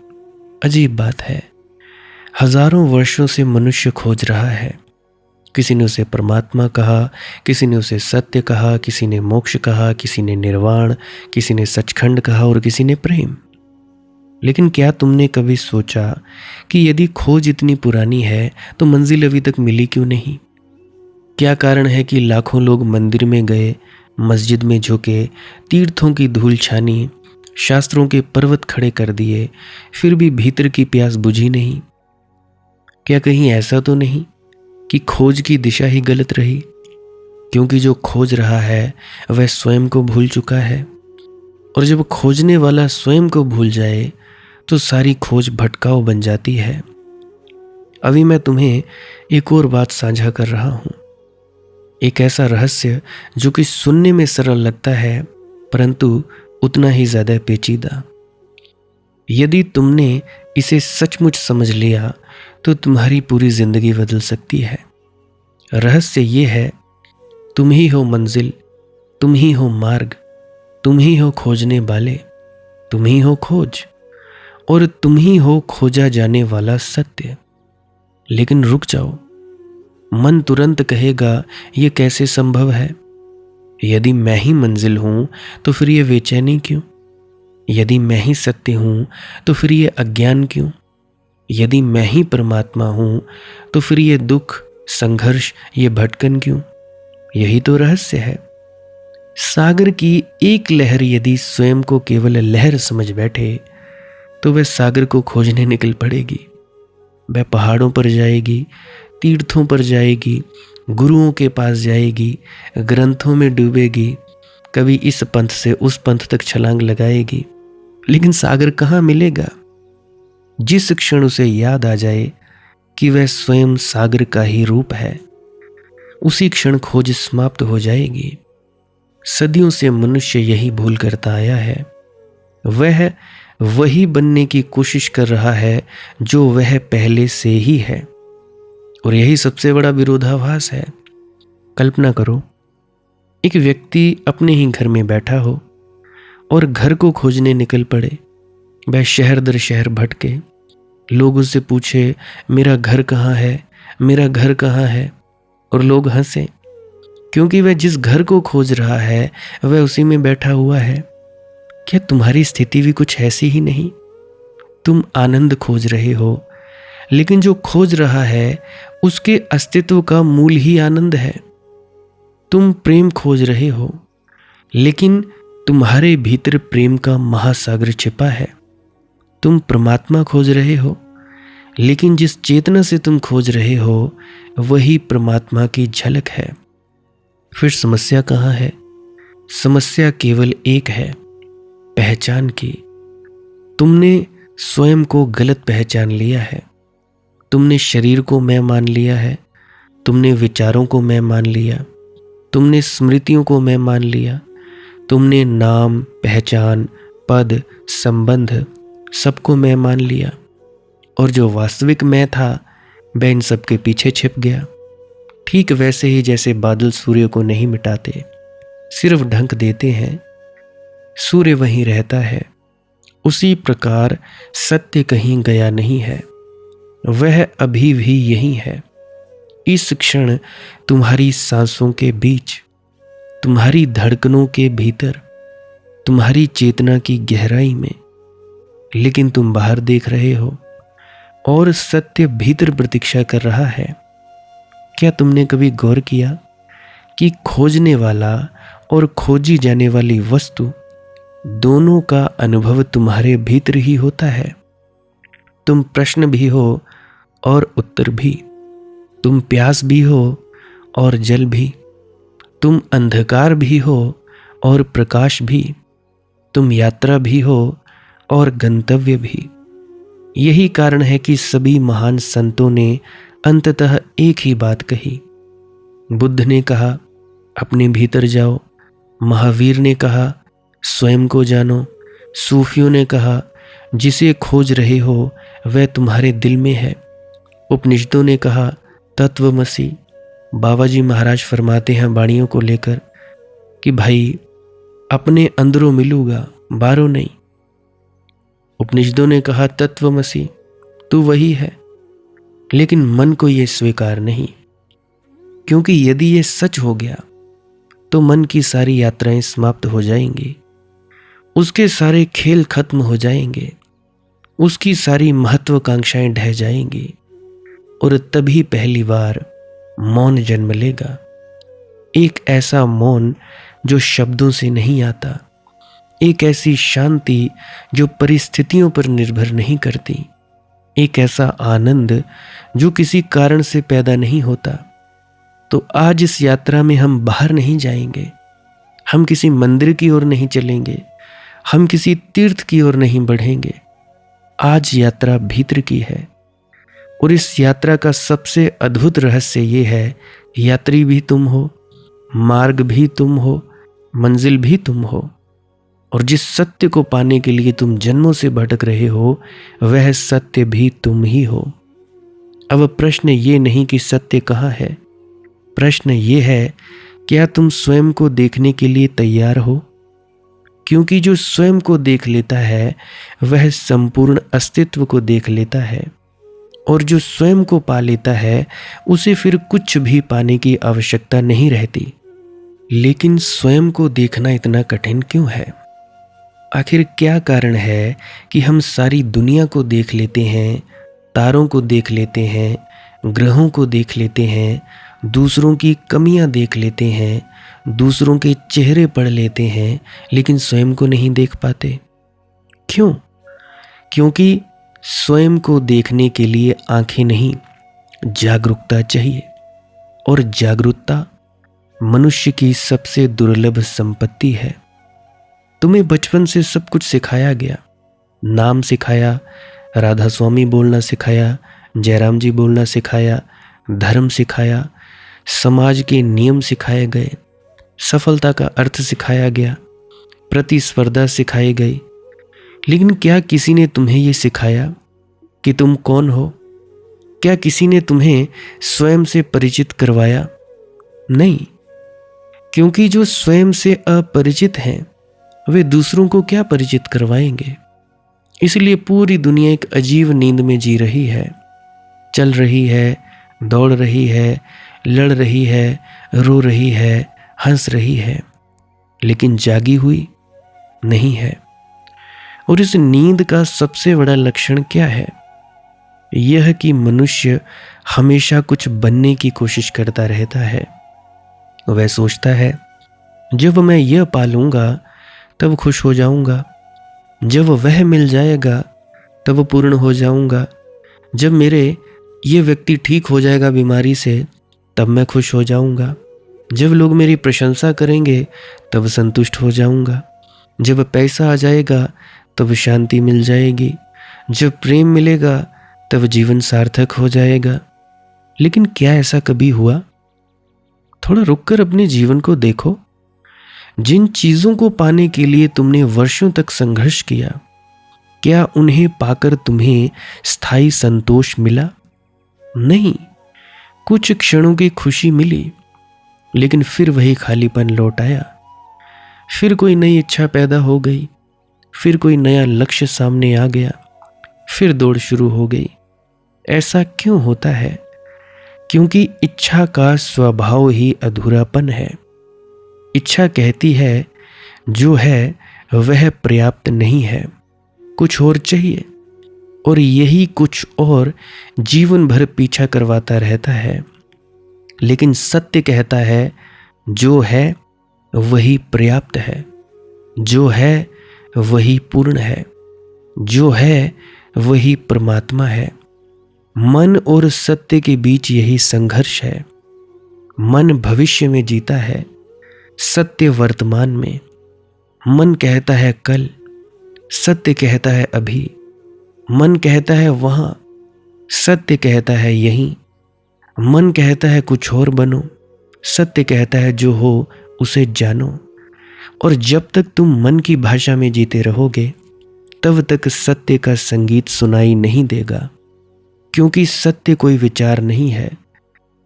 Speaker 1: अजीब बात है, हजारों वर्षों से मनुष्य खोज रहा है। किसी ने उसे परमात्मा कहा, किसी ने उसे सत्य कहा, किसी ने मोक्ष कहा, किसी ने निर्वाण, किसी ने सचखंड कहा और किसी ने प्रेम। लेकिन क्या तुमने कभी सोचा कि यदि खोज इतनी पुरानी है तो मंजिल अभी तक मिली क्यों नहीं? क्या कारण है कि लाखों लोग मंदिर में गए, मस्जिद में झुके, तीर्थों की धूल छानी, शास्त्रों के पर्वत खड़े कर दिए, फिर भी भीतर की प्यास बुझी नहीं? क्या कहीं ऐसा तो नहीं कि खोज की दिशा ही गलत रही? क्योंकि जो खोज रहा है वह स्वयं को भूल चुका है, और जब खोजने वाला स्वयं को भूल जाए तो सारी खोज भटकाव बन जाती है। अभी मैं तुम्हें एक और बात साझा कर रहा हूं, एक ऐसा रहस्य जो कि सुनने में सरल लगता है परंतु उतना ही ज्यादा पेचीदा। यदि तुमने इसे सचमुच समझ लिया तो तुम्हारी पूरी जिंदगी बदल सकती है। रहस्य ये है, तुम ही हो मंजिल, तुम ही हो मार्ग, तुम ही हो खोजने वाले, तुम ही हो खोज, और तुम ही हो खोजा जाने वाला सत्य। लेकिन रुक जाओ, मन तुरंत कहेगा ये कैसे संभव है? यदि मैं ही मंजिल हूं तो फिर ये बेचैनी क्यों? यदि मैं ही सत्य हूं तो फिर ये अज्ञान क्यों? यदि मैं ही परमात्मा हूं तो फिर ये दुख, संघर्ष, ये भटकन क्यों? यही तो रहस्य है। सागर की एक लहर यदि स्वयं को केवल लहर समझ बैठे तो वह सागर को खोजने निकल पड़ेगी। वह पहाड़ों पर जाएगी, तीर्थों पर जाएगी, गुरुओं के पास जाएगी, ग्रंथों में डूबेगी, कभी इस पंथ से उस पंथ तक छलांग लगाएगी, लेकिन सागर कहाँ मिलेगा? जिस क्षण उसे याद आ जाए कि वह स्वयं सागर का ही रूप है, उसी क्षण खोज समाप्त हो जाएगी। सदियों से मनुष्य यही भूल करता आया है। वह वही बनने की कोशिश कर रहा है जो वह पहले से ही है, और यही सबसे बड़ा विरोधाभास है। कल्पना करो, एक व्यक्ति अपने ही घर में बैठा हो और घर को खोजने निकल पड़े। वह शहर दर शहर भटके, लोग उससे पूछे मेरा घर कहाँ है, मेरा घर कहाँ है, और लोग हंसे, क्योंकि वह जिस घर को खोज रहा है वह उसी में बैठा हुआ है। क्या तुम्हारी स्थिति भी कुछ ऐसी ही नहीं? तुम आनंद खोज रहे हो, लेकिन जो खोज रहा है उसके अस्तित्व का मूल ही आनंद है। तुम प्रेम खोज रहे हो, लेकिन तुम्हारे भीतर प्रेम का महासागर छिपा है। तुम परमात्मा खोज रहे हो, लेकिन जिस चेतना से तुम खोज रहे हो वही परमात्मा की झलक है। फिर समस्या कहाँ है? समस्या केवल एक है, पहचान की। तुमने स्वयं को गलत पहचान लिया है। तुमने शरीर को मैं मान लिया है, तुमने विचारों को मैं मान लिया, तुमने स्मृतियों को मैं मान लिया, तुमने नाम, पहचान, पद, संबंध सबको मैं मान लिया, और जो वास्तविक मैं था वह इन सब के पीछे छिप गया। ठीक वैसे ही जैसे बादल सूर्य को नहीं मिटाते, सिर्फ ढक देते हैं, सूर्य वहीं रहता है, उसी प्रकार सत्य कहीं गया नहीं है, वह अभी भी यही है। इस क्षण तुम्हारी सांसों के बीच, तुम्हारी धड़कनों के भीतर, तुम्हारी चेतना की गहराई में, लेकिन तुम बाहर देख रहे हो और सत्य भीतर प्रतीक्षा कर रहा है। क्या तुमने कभी गौर किया कि खोजने वाला और खोजी जाने वाली वस्तु दोनों का अनुभव तुम्हारे भीतर ही होता है? तुम प्रश्न भी हो और उत्तर भी, तुम प्यास भी हो और जल भी, तुम अंधकार भी हो और प्रकाश भी, तुम यात्रा भी हो और गंतव्य भी। यही कारण है कि सभी महान संतों ने अंततः एक ही बात कही। बुद्ध ने कहा अपने भीतर जाओ, महावीर ने कहा स्वयं को जानो, सूफियों ने कहा जिसे खोज रहे हो वह तुम्हारे दिल में है, उपनिषदों ने कहा तत्वमसि। बाबा जी महाराज फरमाते हैं वाणियों को लेकर कि भाई अपने अंदरों मिलूंगा, बाहरों नहीं। उपनिषदों ने कहा तत्वमसि, तू वही है, लेकिन मन को यह स्वीकार नहीं, क्योंकि यदि यह सच हो गया तो मन की सारी यात्राएं समाप्त हो जाएंगी, उसके सारे खेल खत्म हो जाएंगे, उसकी सारी महत्वाकांक्षाएं ढह जाएंगी, और तभी पहली बार मौन जन्म लेगा। एक ऐसा मौन जो शब्दों से नहीं आता, एक ऐसी शांति जो परिस्थितियों पर निर्भर नहीं करती, एक ऐसा आनंद जो किसी कारण से पैदा नहीं होता। तो आज इस यात्रा में हम बाहर नहीं जाएंगे, हम किसी मंदिर की ओर नहीं चलेंगे, हम किसी तीर्थ की ओर नहीं बढ़ेंगे। आज यात्रा भीतर की है, और इस यात्रा का सबसे अद्भुत रहस्य ये है, यात्री भी तुम हो, मार्ग भी तुम हो, मंजिल भी तुम हो, और जिस सत्य को पाने के लिए तुम जन्मों से भटक रहे हो वह सत्य भी तुम ही हो। अब प्रश्न ये नहीं कि सत्य कहाँ है, प्रश्न ये है क्या तुम स्वयं को देखने के लिए तैयार हो? क्योंकि जो स्वयं को देख लेता है वह संपूर्ण अस्तित्व को देख लेता है, और जो स्वयं को पा लेता है उसे फिर कुछ भी पाने की आवश्यकता नहीं रहती। लेकिन स्वयं को देखना इतना कठिन क्यों है? आखिर क्या कारण है कि हम सारी दुनिया को देख लेते हैं, तारों को देख लेते हैं, ग्रहों को देख लेते हैं, दूसरों की कमियां देख लेते हैं, दूसरों के चेहरे पढ़ लेते हैं, लेकिन स्वयं को नहीं देख पाते? क्यों? क्योंकि स्वयं को देखने के लिए आंखें नहीं, जागरूकता चाहिए, और जागरूकता मनुष्य की सबसे दुर्लभ संपत्ति है। तुम्हें बचपन से सब कुछ सिखाया गया, नाम सिखाया, राधा स्वामी बोलना सिखाया, जयराम जी बोलना सिखाया, धर्म सिखाया, समाज के नियम सिखाए गए, सफलता का अर्थ सिखाया गया, प्रतिस्पर्धा सिखाई गई। लेकिन क्या किसी ने तुम्हें यह सिखाया कि तुम कौन हो? क्या किसी ने तुम्हें स्वयं से परिचित करवाया? नहीं, क्योंकि जो स्वयं से अपरिचित हैं वे दूसरों को क्या परिचित करवाएंगे। इसलिए पूरी दुनिया एक अजीब नींद में जी रही है, चल रही है, दौड़ रही है, लड़ रही है, रो रही है, हंस रही है, लेकिन जागी हुई नहीं है। और इस नींद का सबसे बड़ा लक्षण क्या है? यह कि मनुष्य हमेशा कुछ बनने की कोशिश करता रहता है। वह सोचता है जब मैं यह पालूंगा तब खुश हो जाऊंगा, जब वह मिल जाएगा तब पूर्ण हो जाऊंगा, जब मेरे ये व्यक्ति ठीक हो जाएगा बीमारी से तब मैं खुश हो जाऊंगा, जब लोग मेरी प्रशंसा करेंगे तब संतुष्ट हो जाऊंगा, जब पैसा आ जाएगा तब शांति मिल जाएगी, जब प्रेम मिलेगा तब जीवन सार्थक हो जाएगा। लेकिन क्या ऐसा कभी हुआ? थोड़ा रुककर अपने जीवन को देखो। जिन चीजों को पाने के लिए तुमने वर्षों तक संघर्ष किया, क्या उन्हें पाकर तुम्हें स्थायी संतोष मिला? नहीं, कुछ क्षणों की खुशी मिली, लेकिन फिर वही खालीपन लौट आया। फिर कोई नई इच्छा पैदा हो गई, फिर कोई नया लक्ष्य सामने आ गया, फिर दौड़ शुरू हो गई। ऐसा क्यों होता है? क्योंकि इच्छा का स्वभाव ही अधूरापन है। इच्छा कहती है जो है वह पर्याप्त नहीं है, कुछ और चाहिए, और यही कुछ और जीवन भर पीछा करवाता रहता है। लेकिन सत्य कहता है जो है वही पर्याप्त है, जो है वही पूर्ण है, जो है वही परमात्मा है। मन और सत्य के बीच यही संघर्ष है। मन भविष्य में जीता है, सत्य वर्तमान में। मन कहता है कल, सत्य कहता है अभी। मन कहता है वहां, सत्य कहता है यहीं। मन कहता है कुछ और बनो, सत्य कहता है जो हो उसे जानो। और जब तक तुम मन की भाषा में जीते रहोगे तब तक सत्य का संगीत सुनाई नहीं देगा, क्योंकि सत्य कोई विचार नहीं है,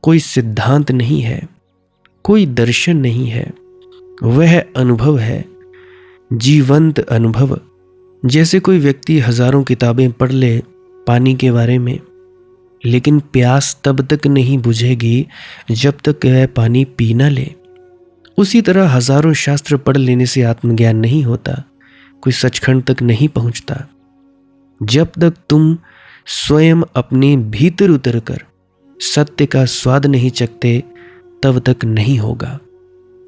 Speaker 1: कोई सिद्धांत नहीं है, कोई दर्शन नहीं है। वह अनुभव है, जीवंत अनुभव। जैसे कोई व्यक्ति हजारों किताबें पढ़ ले पानी के बारे में, लेकिन प्यास तब तक नहीं बुझेगी जब तक वह पानी पी न ले। उसी तरह हजारों शास्त्र पढ़ लेने से आत्मज्ञान नहीं होता, कोई सचखंड तक नहीं पहुंचता। जब तक तुम स्वयं अपने भीतर उतरकर सत्य का स्वाद नहीं चखते तब तक नहीं होगा।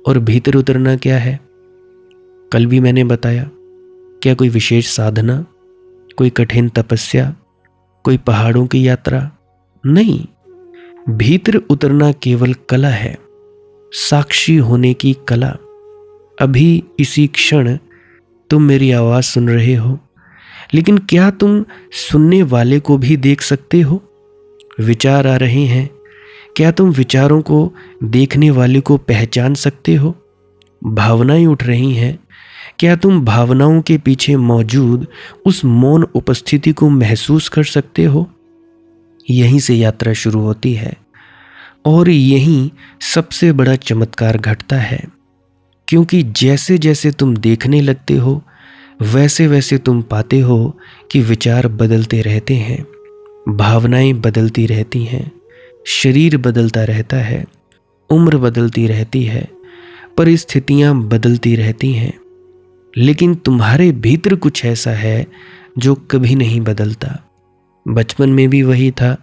Speaker 1: और भीतर उतरना क्या है? कल भी मैंने बताया, क्या कोई विशेष साधना, कोई कठिन तपस्या, कोई पहाड़ों की यात्रा? नहीं, भीतर उतरना केवल कला है, साक्षी होने की कला। अभी इसी क्षण तुम मेरी आवाज सुन रहे हो, लेकिन क्या तुम सुनने वाले को भी देख सकते हो? विचार आ रहे हैं, क्या तुम विचारों को देखने वाले को पहचान सकते हो? भावनाएं उठ रही हैं, क्या तुम भावनाओं के पीछे मौजूद उस मौन उपस्थिति को महसूस कर सकते हो? यहीं से यात्रा शुरू होती है। और यही सबसे बड़ा चमत्कार घटता है, क्योंकि जैसे जैसे तुम देखने लगते हो वैसे वैसे तुम पाते हो कि विचार बदलते रहते हैं, भावनाएं बदलती रहती हैं, शरीर बदलता रहता है, उम्र बदलती रहती है, परिस्थितियां बदलती रहती हैं, लेकिन तुम्हारे भीतर कुछ ऐसा है जो कभी नहीं बदलता। बचपन में भी वही था,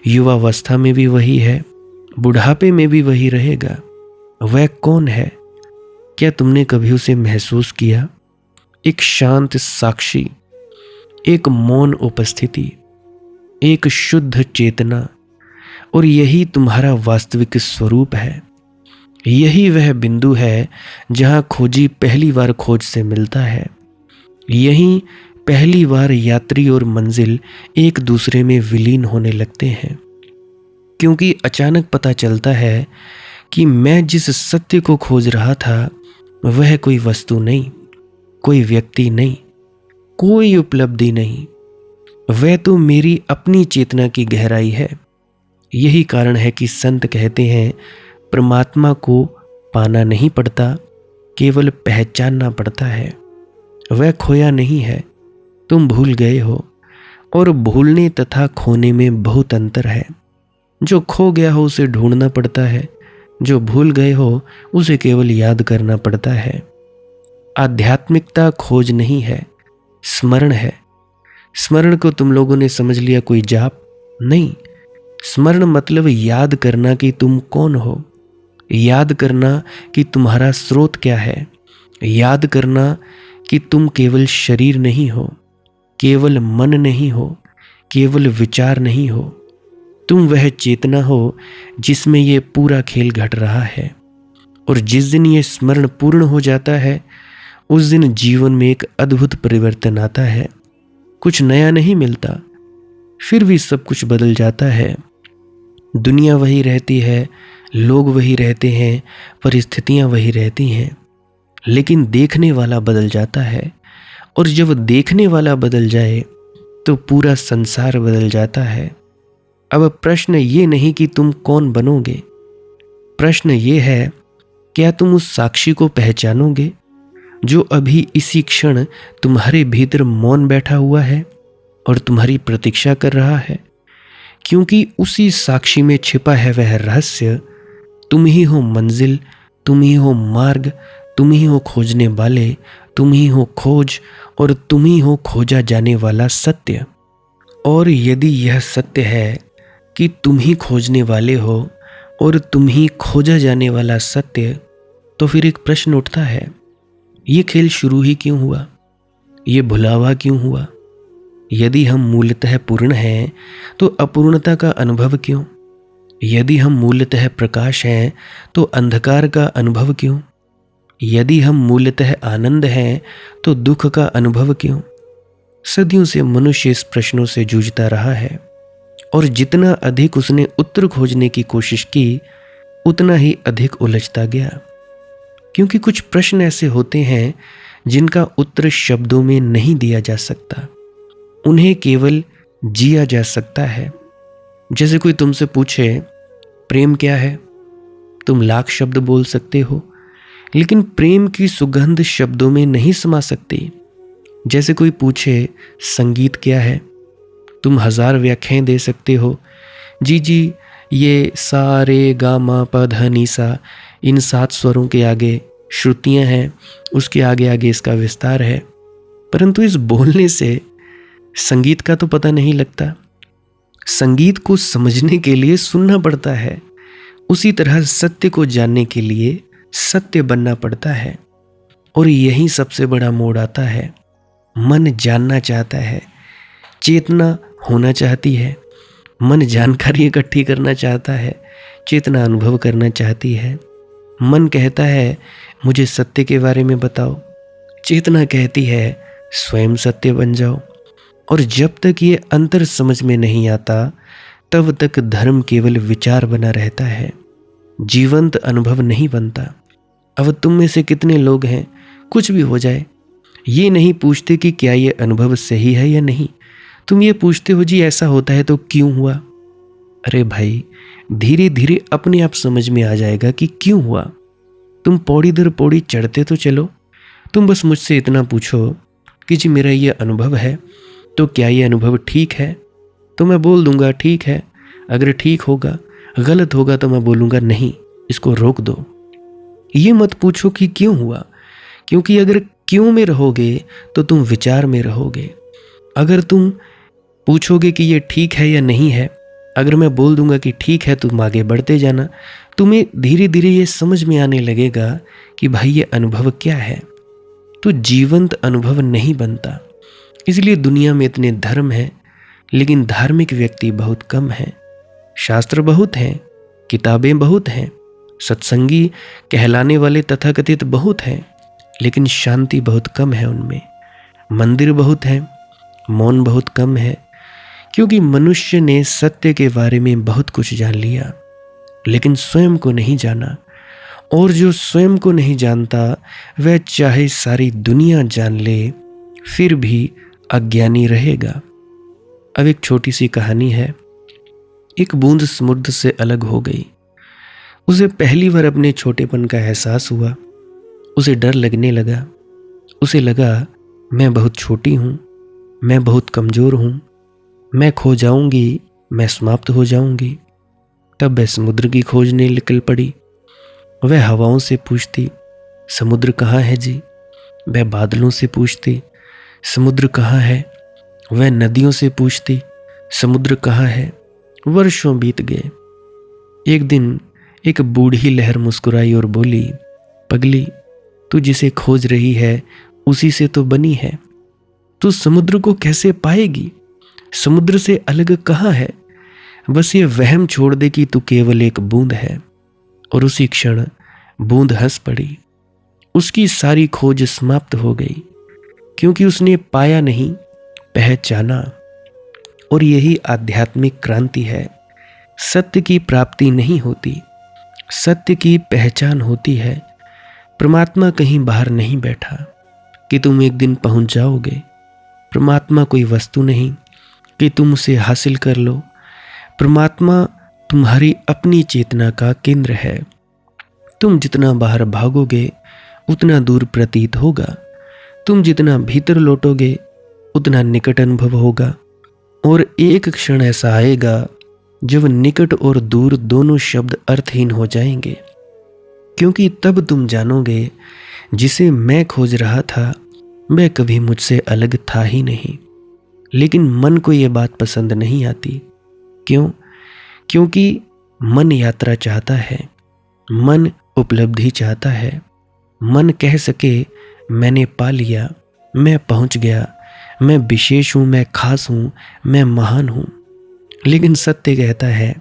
Speaker 1: युवावस्था में भी वही है, बुढ़ापे में भी वही रहेगा। वह कौन है? क्या तुमने कभी उसे महसूस किया? एक शांत साक्षी, एक मौन उपस्थिति, एक शुद्ध चेतना। और यही तुम्हारा वास्तविक स्वरूप है। यही वह बिंदु है जहां खोजी पहली बार खोज से मिलता है। यही पहली बार यात्री और मंजिल एक दूसरे में विलीन होने लगते हैं, क्योंकि अचानक पता चलता है कि मैं जिस सत्य को खोज रहा था वह कोई वस्तु नहीं, कोई व्यक्ति नहीं, कोई उपलब्धि नहीं, वह तो मेरी अपनी चेतना की गहराई है। यही कारण है कि संत कहते हैं परमात्मा को पाना नहीं पड़ता, केवल पहचानना पड़ता है। वह खोया नहीं है, तुम भूल गए हो। और भूलने तथा खोने में बहुत अंतर है। जो खो गया हो उसे ढूंढना पड़ता है, जो भूल गए हो उसे केवल याद करना पड़ता है। आध्यात्मिकता खोज नहीं है, स्मरण है। स्मरण को तुम लोगों ने समझ लिया कोई जाप नहीं। स्मरण मतलब याद करना कि तुम कौन हो, याद करना कि तुम्हारा स्रोत क्या है, याद करना कि तुम केवल शरीर नहीं हो, केवल मन नहीं हो, केवल विचार नहीं हो। तुम वह चेतना हो जिसमें ये पूरा खेल घट रहा है। और जिस दिन ये स्मरण पूर्ण हो जाता है उस दिन जीवन में एक अद्भुत परिवर्तन आता है। कुछ नया नहीं मिलता, फिर भी सब कुछ बदल जाता है। दुनिया वही रहती है, लोग वही रहते हैं, परिस्थितियां वही रहती हैं, लेकिन देखने वाला बदल जाता है। और जब देखने वाला बदल जाए तो पूरा संसार बदल जाता है। अब प्रश्न ये नहीं कि तुम कौन बनोगे, प्रश्न ये है क्या तुम उस साक्षी को पहचानोगे जो अभी इसी क्षण तुम्हारे भीतर मौन बैठा हुआ है और तुम्हारी प्रतीक्षा कर रहा है। क्योंकि उसी साक्षी में छिपा है वह रहस्य। तुम ही हो मंजिल, तुम ही हो मार्ग, तुम ही हो खोजने वाले, तुम ही हो खोज, और तुम ही हो खोजा जाने वाला सत्य। और यदि यह सत्य है कि तुम ही खोजने वाले हो और तुम ही खोजा जाने वाला सत्य, तो फिर एक प्रश्न उठता है, ये खेल शुरू ही क्यों हुआ? ये भुलावा क्यों हुआ? यदि हम मूलतः पूर्ण हैं तो अपूर्णता का अनुभव क्यों? यदि हम मूलतः प्रकाश हैं तो अंधकार का अनुभव क्यों? यदि हम मूलतः आनंद हैं तो दुख का अनुभव क्यों? सदियों से मनुष्य इस प्रश्नों से जूझता रहा है, और जितना अधिक उसने उत्तर खोजने की कोशिश की उतना ही अधिक उलझता गया। क्योंकि कुछ प्रश्न ऐसे होते हैं जिनका उत्तर शब्दों में नहीं दिया जा सकता, उन्हें केवल जिया जा सकता है। जैसे कोई तुमसे पूछे प्रेम क्या है, तुम लाख शब्द बोल सकते हो, लेकिन प्रेम की सुगंध शब्दों में नहीं समा सकती। जैसे कोई पूछे संगीत क्या है, तुम 1000 व्याख्याएं दे सकते हो, जी ये सा रे गा मा पा धा नी सा, इन 7 स्वरों के आगे श्रुतियां हैं, उसके आगे आगे इसका विस्तार है, परंतु इस बोलने से संगीत का तो पता नहीं लगता। संगीत को समझने के लिए सुनना पड़ता है। उसी तरह सत्य को जानने के लिए सत्य बनना पड़ता है। और यही सबसे बड़ा मोड़ आता है। मन जानना चाहता है, चेतना होना चाहती है, मन जानकारी इकट्ठी करना चाहता है, चेतना अनुभव करना चाहती है। मन कहता है मुझे सत्य के बारे में बताओ, चेतना कहती है स्वयं सत्य बन जाओ। और जब तक ये अंतर समझ में नहीं आता तब तक धर्म केवल विचार बना रहता है, जीवंत अनुभव नहीं बनता। अब तुम में से कितने लोग हैं, कुछ भी हो जाए, ये नहीं पूछते कि क्या ये अनुभव सही है या नहीं। तुम ये पूछते हो जी ऐसा होता है तो क्यों हुआ। अरे भाई, धीरे धीरे अपने आप समझ में आ जाएगा कि क्यों हुआ। तुम पौड़ी दर पौड़ी चढ़ते तो चलो। तुम बस मुझसे इतना पूछो कि जी मेरा ये अनुभव है, तो क्या ये अनुभव ठीक है? तो मैं बोल दूंगा ठीक है। अगर ठीक होगा, गलत होगा तो मैं बोलूँगा नहीं, इसको रोक दो। ये मत पूछो कि क्यों हुआ, क्योंकि अगर क्यों में रहोगे तो तुम विचार में रहोगे। अगर तुम पूछोगे कि ये ठीक है या नहीं है, अगर मैं बोल दूंगा कि ठीक है, तुम आगे बढ़ते जाना। तुम्हें धीरे धीरे ये समझ में आने लगेगा कि भाई ये अनुभव क्या है। तो जीवंत अनुभव नहीं बनता। इसलिए दुनिया में इतने धर्म हैं, लेकिन धार्मिक व्यक्ति बहुत कम हैं। शास्त्र बहुत हैं, किताबें बहुत हैं, सत्संगी कहलाने वाले तथाकथित बहुत हैं, लेकिन शांति बहुत कम है उनमें। मंदिर बहुत हैं, मौन बहुत कम है, क्योंकि मनुष्य ने सत्य के बारे में बहुत कुछ जान लिया, लेकिन स्वयं को नहीं जाना। और जो स्वयं को नहीं जानता, वह चाहे सारी दुनिया जान ले, फिर भी अज्ञानी रहेगा। अब एक छोटी सी कहानी है। एक बूंद समुद्र से अलग हो गई। उसे पहली बार अपने छोटेपन का एहसास हुआ। उसे डर लगने लगा। उसे लगा मैं बहुत छोटी हूँ, मैं बहुत कमज़ोर हूँ, मैं खो जाऊंगी, मैं समाप्त हो जाऊंगी। तब वह समुद्र की खोज में निकल पड़ी। वह हवाओं से पूछती, समुद्र कहाँ है जी? वह बादलों से पूछती, समुद्र कहाँ है? वह नदियों से पूछती, समुद्र कहाँ है? वर्षों बीत गए। एक दिन एक बूढ़ी लहर मुस्कुराई और बोली, पगली, तू जिसे खोज रही है उसी से तो बनी है। तू समुद्र को कैसे पाएगी? समुद्र से अलग कहाँ है? बस ये वहम छोड़ दे कि तू केवल एक बूंद है। और उसी क्षण बूंद हंस पड़ी। उसकी सारी खोज समाप्त हो गई, क्योंकि उसने पाया नहीं, पहचाना। और यही आध्यात्मिक क्रांति है। सत्य की प्राप्ति नहीं होती, सत्य की पहचान होती है। परमात्मा कहीं बाहर नहीं बैठा कि तुम एक दिन पहुंच जाओगे। परमात्मा कोई वस्तु नहीं कि तुम उसे हासिल कर लो। परमात्मा तुम्हारी अपनी चेतना का केंद्र है। तुम जितना बाहर भागोगे उतना दूर प्रतीत होगा। तुम जितना भीतर लौटोगे उतना निकट अनुभव होगा। और एक क्षण ऐसा आएगा जब निकट और दूर दोनों शब्द अर्थहीन हो जाएंगे, क्योंकि तब तुम जानोगे जिसे मैं खोज रहा था वह कभी मुझसे अलग था ही नहीं। लेकिन मन को यह बात पसंद नहीं आती। क्यों? क्योंकि मन यात्रा चाहता है, मन उपलब्धि चाहता है। मन कह सके मैंने पा लिया, मैं पहुंच गया, मैं विशेष हूं, मैं खास हूं, मैं महान हूं। लेकिन सत्य कहता है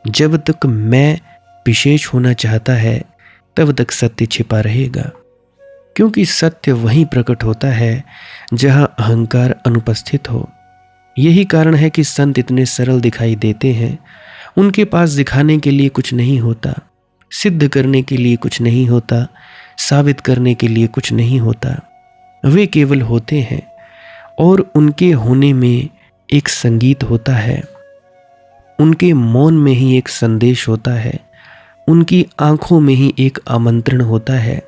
Speaker 1: जब तक मैं विशेष होना चाहता है तब तक सत्य छिपा रहेगा, क्योंकि सत्य वहीं प्रकट होता है जहां अहंकार अनुपस्थित हो। यही कारण है कि संत इतने सरल दिखाई देते हैं। उनके पास दिखाने के लिए कुछ नहीं होता, सिद्ध करने के लिए कुछ नहीं होता, साबित करने के लिए कुछ नहीं होता। वे केवल होते हैं और उनके होने में एक संगीत होता है। उनके मौन में ही एक संदेश होता है। उनकी आंखों में ही एक आमंत्रण होता है,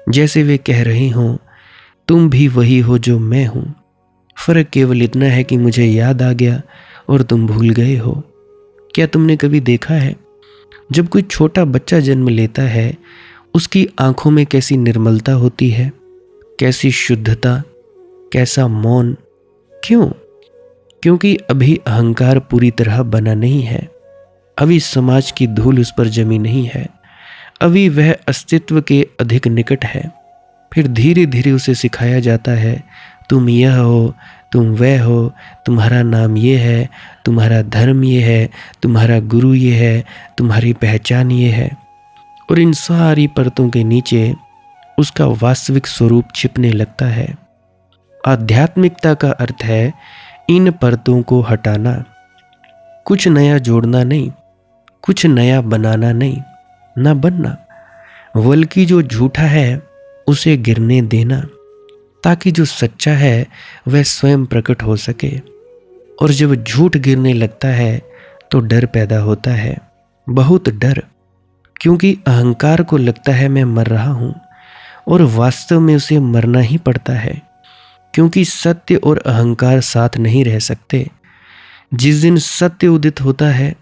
Speaker 1: जैसे वे कह रहे हों तुम भी वही हो जो मैं हूं। फर्क केवल इतना है कि मुझे याद आ गया और तुम भूल गए हो। क्या तुमने कभी देखा है जब कोई छोटा बच्चा जन्म लेता है उसकी आंखों में कैसी निर्मलता होती है, कैसी शुद्धता, कैसा मौन? क्यों? क्योंकि अभी अहंकार पूरी तरह बना नहीं है। अभी समाज की धूल उस पर जमी नहीं है। अभी वह अस्तित्व के अधिक निकट है। फिर धीरे धीरे उसे सिखाया जाता है तुम यह हो, तुम वह हो, तुम्हारा नाम ये है, तुम्हारा धर्म ये है, तुम्हारा गुरु ये है, तुम्हारी पहचान ये है। और इन सारी परतों के नीचे उसका वास्तविक स्वरूप छिपने लगता है। आध्यात्मिकता का अर्थ है इन परतों को हटाना, कुछ नया जोड़ना नहीं, कुछ नया बनाना नहीं, ना बनना, बल्कि जो झूठा है उसे गिरने देना, ताकि जो सच्चा है वह स्वयं प्रकट हो सके। और जब झूठ गिरने लगता है तो डर पैदा होता है, बहुत डर, क्योंकि अहंकार को लगता है मैं मर रहा हूं, और वास्तव में उसे मरना ही पड़ता है, क्योंकि सत्य और अहंकार साथ नहीं रह सकते। जिस दिन सत्य उदित होता है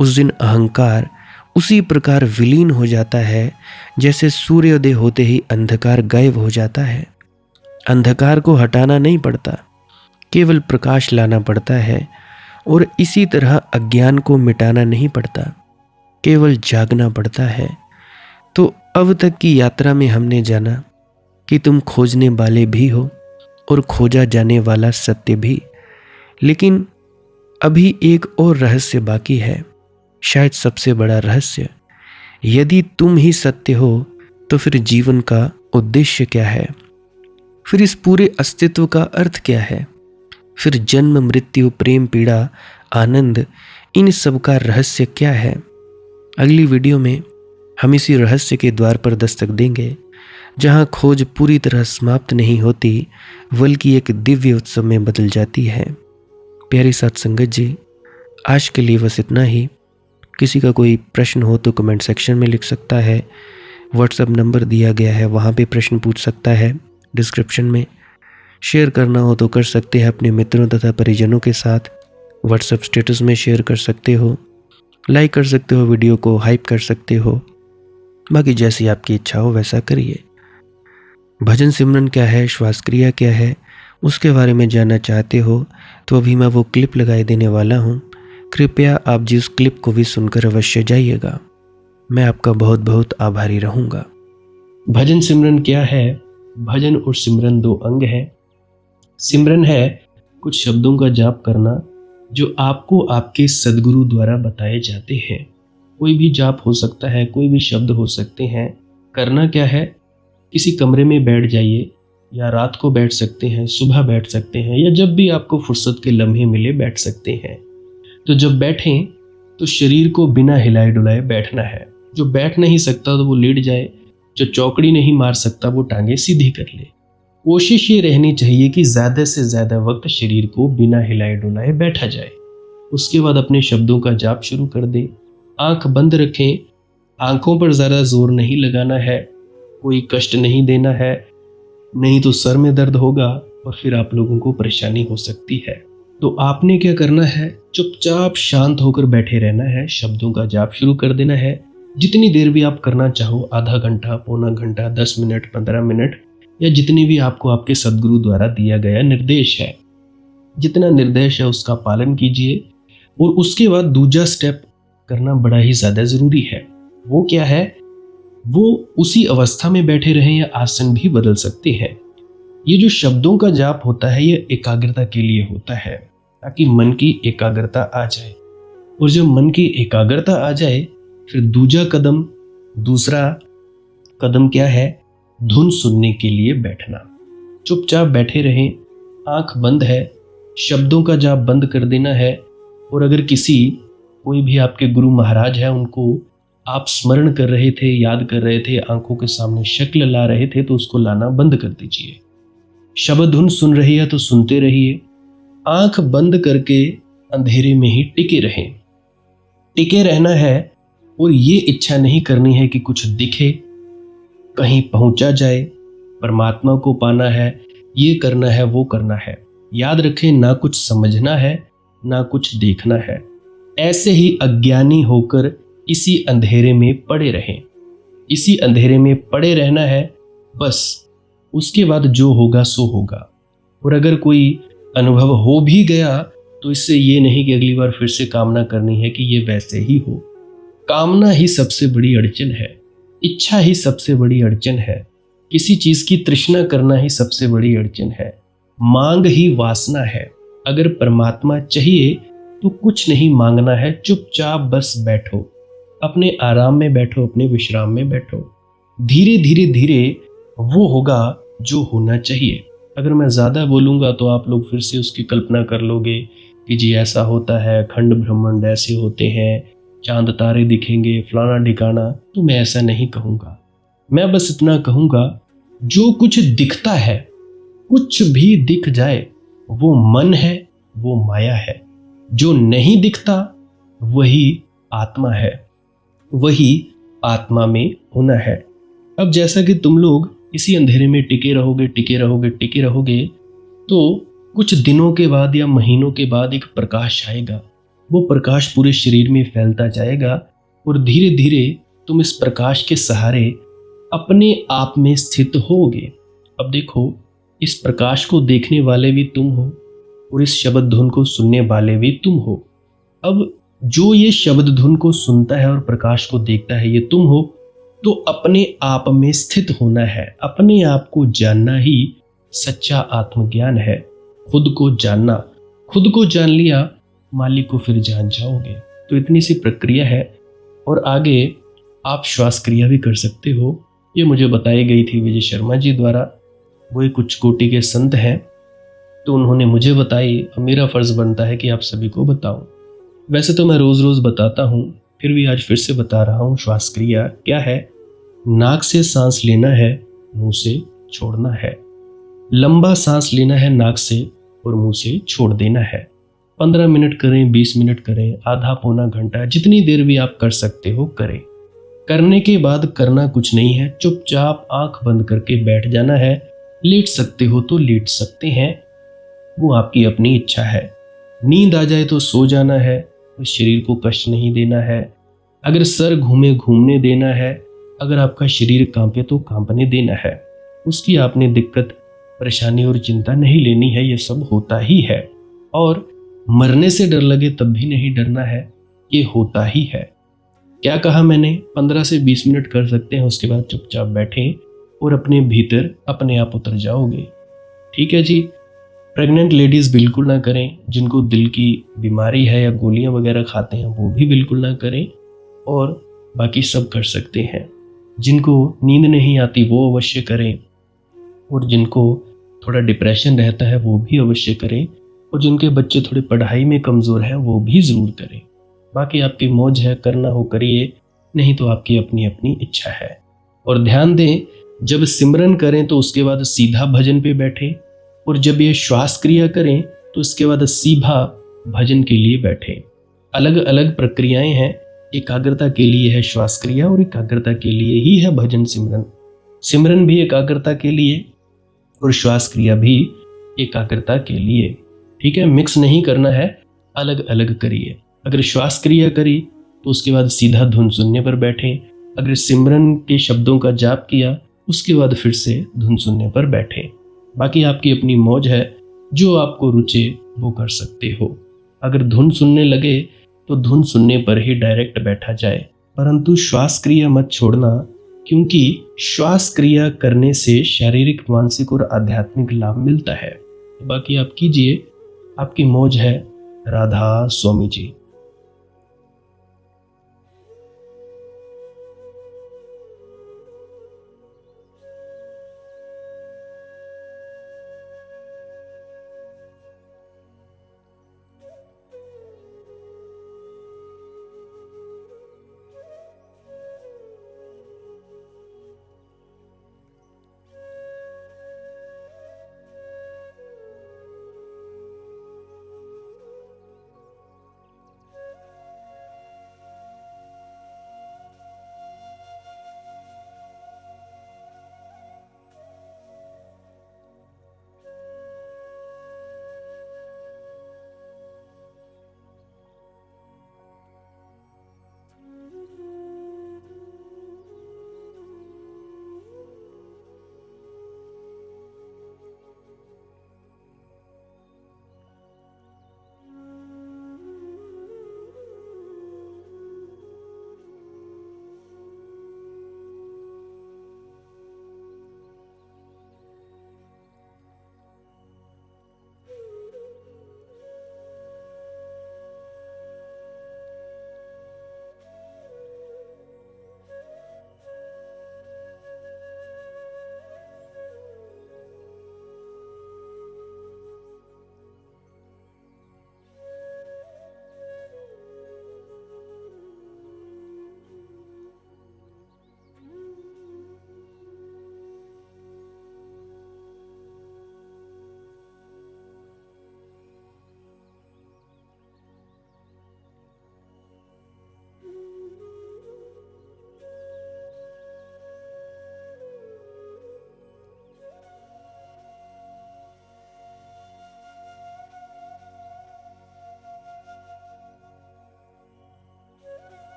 Speaker 1: उस दिन अहंकार उसी प्रकार विलीन हो जाता है जैसे सूर्योदय होते ही अंधकार गायब हो जाता है। अंधकार को हटाना नहीं पड़ता, केवल प्रकाश लाना पड़ता है, और इसी तरह अज्ञान को मिटाना नहीं पड़ता, केवल जागना पड़ता है। तो अब तक की यात्रा में हमने जाना कि तुम खोजने वाले भी हो और खोजा जाने वाला सत्य भी, लेकिन अभी एक और रहस्य बाकी है, शायद सबसे बड़ा रहस्य। यदि तुम ही सत्य हो तो फिर जीवन का उद्देश्य क्या है? फिर इस पूरे अस्तित्व का अर्थ क्या है? फिर जन्म, मृत्यु, प्रेम, पीड़ा, आनंद, इन सब का रहस्य क्या है? अगली वीडियो में हम इसी रहस्य के द्वार पर दस्तक देंगे, जहां खोज पूरी तरह समाप्त नहीं होती बल्कि एक दिव्य उत्सव में बदल जाती है। प्यारी साथ संगत जी, आज के लिए बस इतना ही। किसी का कोई प्रश्न हो तो कमेंट सेक्शन में लिख सकता है, व्हाट्सएप नंबर दिया गया है, वहाँ पे प्रश्न पूछ सकता है डिस्क्रिप्शन में। शेयर करना हो तो कर सकते हैं अपने मित्रों तथा परिजनों के साथ, व्हाट्सएप स्टेटस में शेयर कर सकते हो, लाइक कर सकते हो, वीडियो को हाइप कर सकते हो। बाकी जैसी आपकी इच्छा हो वैसा करिए। भजन सिमरन क्या है, श्वास क्रिया क्या है, उसके बारे में जानना चाहते हो तो अभी मैं वो क्लिप लगाए देने वाला हूँ। कृपया आप जी उस क्लिप को भी सुनकर अवश्य जाइएगा। मैं आपका बहुत बहुत आभारी रहूँगा। भजन सिमरन क्या है? भजन और सिमरन दो अंग है। सिमरन है कुछ शब्दों का जाप करना जो आपको आपके सद्गुरु द्वारा बताए जाते हैं। कोई भी जाप हो सकता है, कोई भी शब्द हो सकते हैं। करना क्या है? किसी कमरे में बैठ जाइए, या रात को बैठ सकते हैं, सुबह बैठ सकते हैं, या जब भी आपको फुर्सत के लम्हे मिले बैठ सकते हैं। तो जब बैठें तो शरीर को बिना हिलाए डुलाए बैठना है। जो बैठ नहीं सकता तो वो लेट जाए, जो चौकड़ी नहीं मार सकता वो टांगे सीधी कर ले। कोशिश ये रहनी चाहिए कि ज़्यादा से ज़्यादा वक्त शरीर को बिना हिलाए डुलाए बैठा जाए। उसके बाद अपने शब्दों का जाप शुरू कर दे। आंख बंद रखें, आंखों पर ज़्यादा जोर नहीं लगाना है, कोई कष्ट नहीं देना है, नहीं तो सर में दर्द होगा और फिर आप लोगों को परेशानी हो सकती है। तो आपने क्या करना है? चुपचाप शांत होकर बैठे रहना है, शब्दों का जाप शुरू कर देना है। जितनी देर भी आप करना चाहो, आधा घंटा, पौना घंटा, 10 मिनट, 15 मिनट, या जितनी भी आपको आपके सद्गुरु द्वारा दिया गया निर्देश है, जितना निर्देश है उसका पालन कीजिए। और उसके बाद दूसरा स्टेप करना बड़ा ही ज़्यादा ज़रूरी है। वो क्या है? वो उसी अवस्था में बैठे रहें या आसन भी बदल सकते हैं। ये जो शब्दों का जाप होता है ये एकाग्रता के लिए होता है, ताकि मन की एकाग्रता आ जाए। और जब मन की एकाग्रता आ जाए फिर दूसरा कदम क्या है? धुन सुनने के लिए बैठना। चुपचाप बैठे रहें, आंख बंद है, शब्दों का जाप बंद कर देना है। और अगर कोई भी आपके गुरु महाराज है, उनको आप स्मरण कर रहे थे, याद कर रहे थे, आंखों के सामने शक्ल ला रहे थे, तो उसको लाना बंद कर दीजिए। शब्द धुन सुन रही है तो सुनते रहिए। आंख बंद करके अंधेरे में ही टिके रहें। टिके रहना है और ये इच्छा नहीं करनी है कि कुछ दिखे, कहीं पहुंचा जाए, परमात्मा को पाना है, ये करना है, वो करना है। याद रखें, ना कुछ समझना है, ना कुछ देखना है। ऐसे ही अज्ञानी होकर इसी अंधेरे में पड़े रहें। इसी अंधेरे में पड़े रहना है बस। उसके बाद जो होगा सो होगा। और अगर कोई अनुभव हो भी गया तो इससे ये नहीं कि अगली बार फिर से कामना करनी है कि ये वैसे ही हो। कामना ही सबसे बड़ी अड़चन है, इच्छा ही सबसे बड़ी अड़चन है, किसी चीज की तृष्णा करना ही सबसे बड़ी अड़चन है, मांग ही वासना है। अगर परमात्मा चाहिए तो कुछ नहीं मांगना है, चुपचाप बस बैठो, अपने आराम में बैठो, अपने विश्राम में बैठो। धीरे धीरे धीरे वो होगा जो होना चाहिए। अगर मैं ज़्यादा बोलूँगा तो आप लोग फिर से उसकी कल्पना कर लोगे कि जी ऐसा होता है, खंड ब्रह्मांड ऐसे होते हैं, चांद तारे दिखेंगे, फलाना ढिकाना। तो मैं ऐसा नहीं कहूँगा। मैं बस इतना कहूँगा, जो कुछ दिखता है, कुछ भी दिख जाए, वो मन है, वो माया है। जो नहीं दिखता वही आत्मा है, वही आत्मा में होना है। अब जैसा कि तुम लोग इसी अंधेरे में टिके रहोगे, टिके रहोगे, टिके रहोगे, तो कुछ दिनों के बाद या महीनों के बाद एक प्रकाश आएगा। वो प्रकाश पूरे शरीर में फैलता जाएगा और धीरे धीरे तुम इस प्रकाश के सहारे अपने आप में स्थित होगे। अब देखो, इस प्रकाश को देखने वाले भी तुम हो और इस शब्द धुन को सुनने वाले भी तुम हो। अब जो ये शब्द धुन को सुनता है और प्रकाश को देखता है, ये तुम हो। तो अपने आप में स्थित होना है, अपने आप को जानना ही सच्चा आत्मज्ञान है। खुद को जानना, खुद को जान लिया, मालिक को फिर जान जाओगे। तो इतनी सी प्रक्रिया है। और आगे आप श्वास क्रिया भी कर सकते हो। ये मुझे बताई गई थी विजय शर्मा जी द्वारा। वो एक उच्च कोटि के संत हैं, तो उन्होंने मुझे बताई। अब मेरा फर्ज बनता है कि आप सभी को बताऊं। वैसे तो मैं रोज रोज बताता हूं, फिर भी आज फिर से बता रहा हूं। श्वास क्रिया क्या है? नाक से सांस लेना है, मुंह से छोड़ना है। लंबा सांस लेना है नाक से और मुंह से छोड़ देना है। 15 मिनट करें, 20 मिनट करें, आधा पौना घंटा, जितनी देर भी आप कर सकते हो करें। करने के बाद करना कुछ नहीं है, चुपचाप आंख बंद करके बैठ जाना है। लेट सकते हो तो लेट सकते हैं, वो आपकी अपनी इच्छा है। नींद आ जाए तो सो जाना है, शरीर को कष्ट नहीं देना है। अगर सर घूमे घूमने देना है, अगर आपका शरीर कांपे तो कांपने देना है। उसकी आपने दिक्कत, परेशानी और चिंता नहीं लेनी है, ये सब होता ही है। और मरने से डर लगे तब भी नहीं डरना है, ये होता ही है। क्या कहा मैंने? 15 से 20 मिनट कर सकते हैं, उसके बाद चुपचाप बैठें और अपने भीतर अपने आप उतर जाओगे। ठीक है जी। प्रेग्नेंट लेडीज़ बिल्कुल ना करें, जिनको दिल की बीमारी है या गोलियां वगैरह खाते हैं वो भी बिल्कुल ना करें, और बाकी सब कर सकते हैं। जिनको नींद नहीं आती वो अवश्य करें, और जिनको थोड़ा डिप्रेशन रहता है वो भी अवश्य करें, और जिनके बच्चे थोड़े पढ़ाई में कमज़ोर हैं वो भी ज़रूर करें। बाकी आपकी मौज है, करना हो करिए, नहीं तो आपकी अपनी अपनी इच्छा है। और ध्यान दें, जब सिमरन करें तो उसके बाद सीधा भजन पे बैठें, और जब ये श्वास क्रिया करें तो उसके बाद सीधा भजन के लिए बैठें। अलग अलग प्रक्रियाएं हैं। एकाग्रता के लिए है श्वास क्रिया और एकाग्रता के लिए ही है भजन सिमरन। सिमरन भी एकाग्रता के लिए और श्वास क्रिया भी एकाग्रता के लिए। ठीक है, मिक्स नहीं करना है, अलग अलग करिए। अगर श्वास क्रिया करी तो उसके बाद सीधा धुन सुनने पर बैठें। अगर सिमरन के शब्दों का जाप किया उसके बाद फिर से धुन सुनने पर बैठें। बाकी आपकी अपनी मौज है, जो आपको रुचे वो कर सकते हो। अगर धुन सुनने लगे तो धुन सुनने पर ही डायरेक्ट बैठा जाए, परंतु श्वास क्रिया मत छोड़ना, क्योंकि श्वास क्रिया करने से शारीरिक, मानसिक और आध्यात्मिक लाभ मिलता है। बाकी आप कीजिए, आपकी मौज है। राधा स्वामी जी।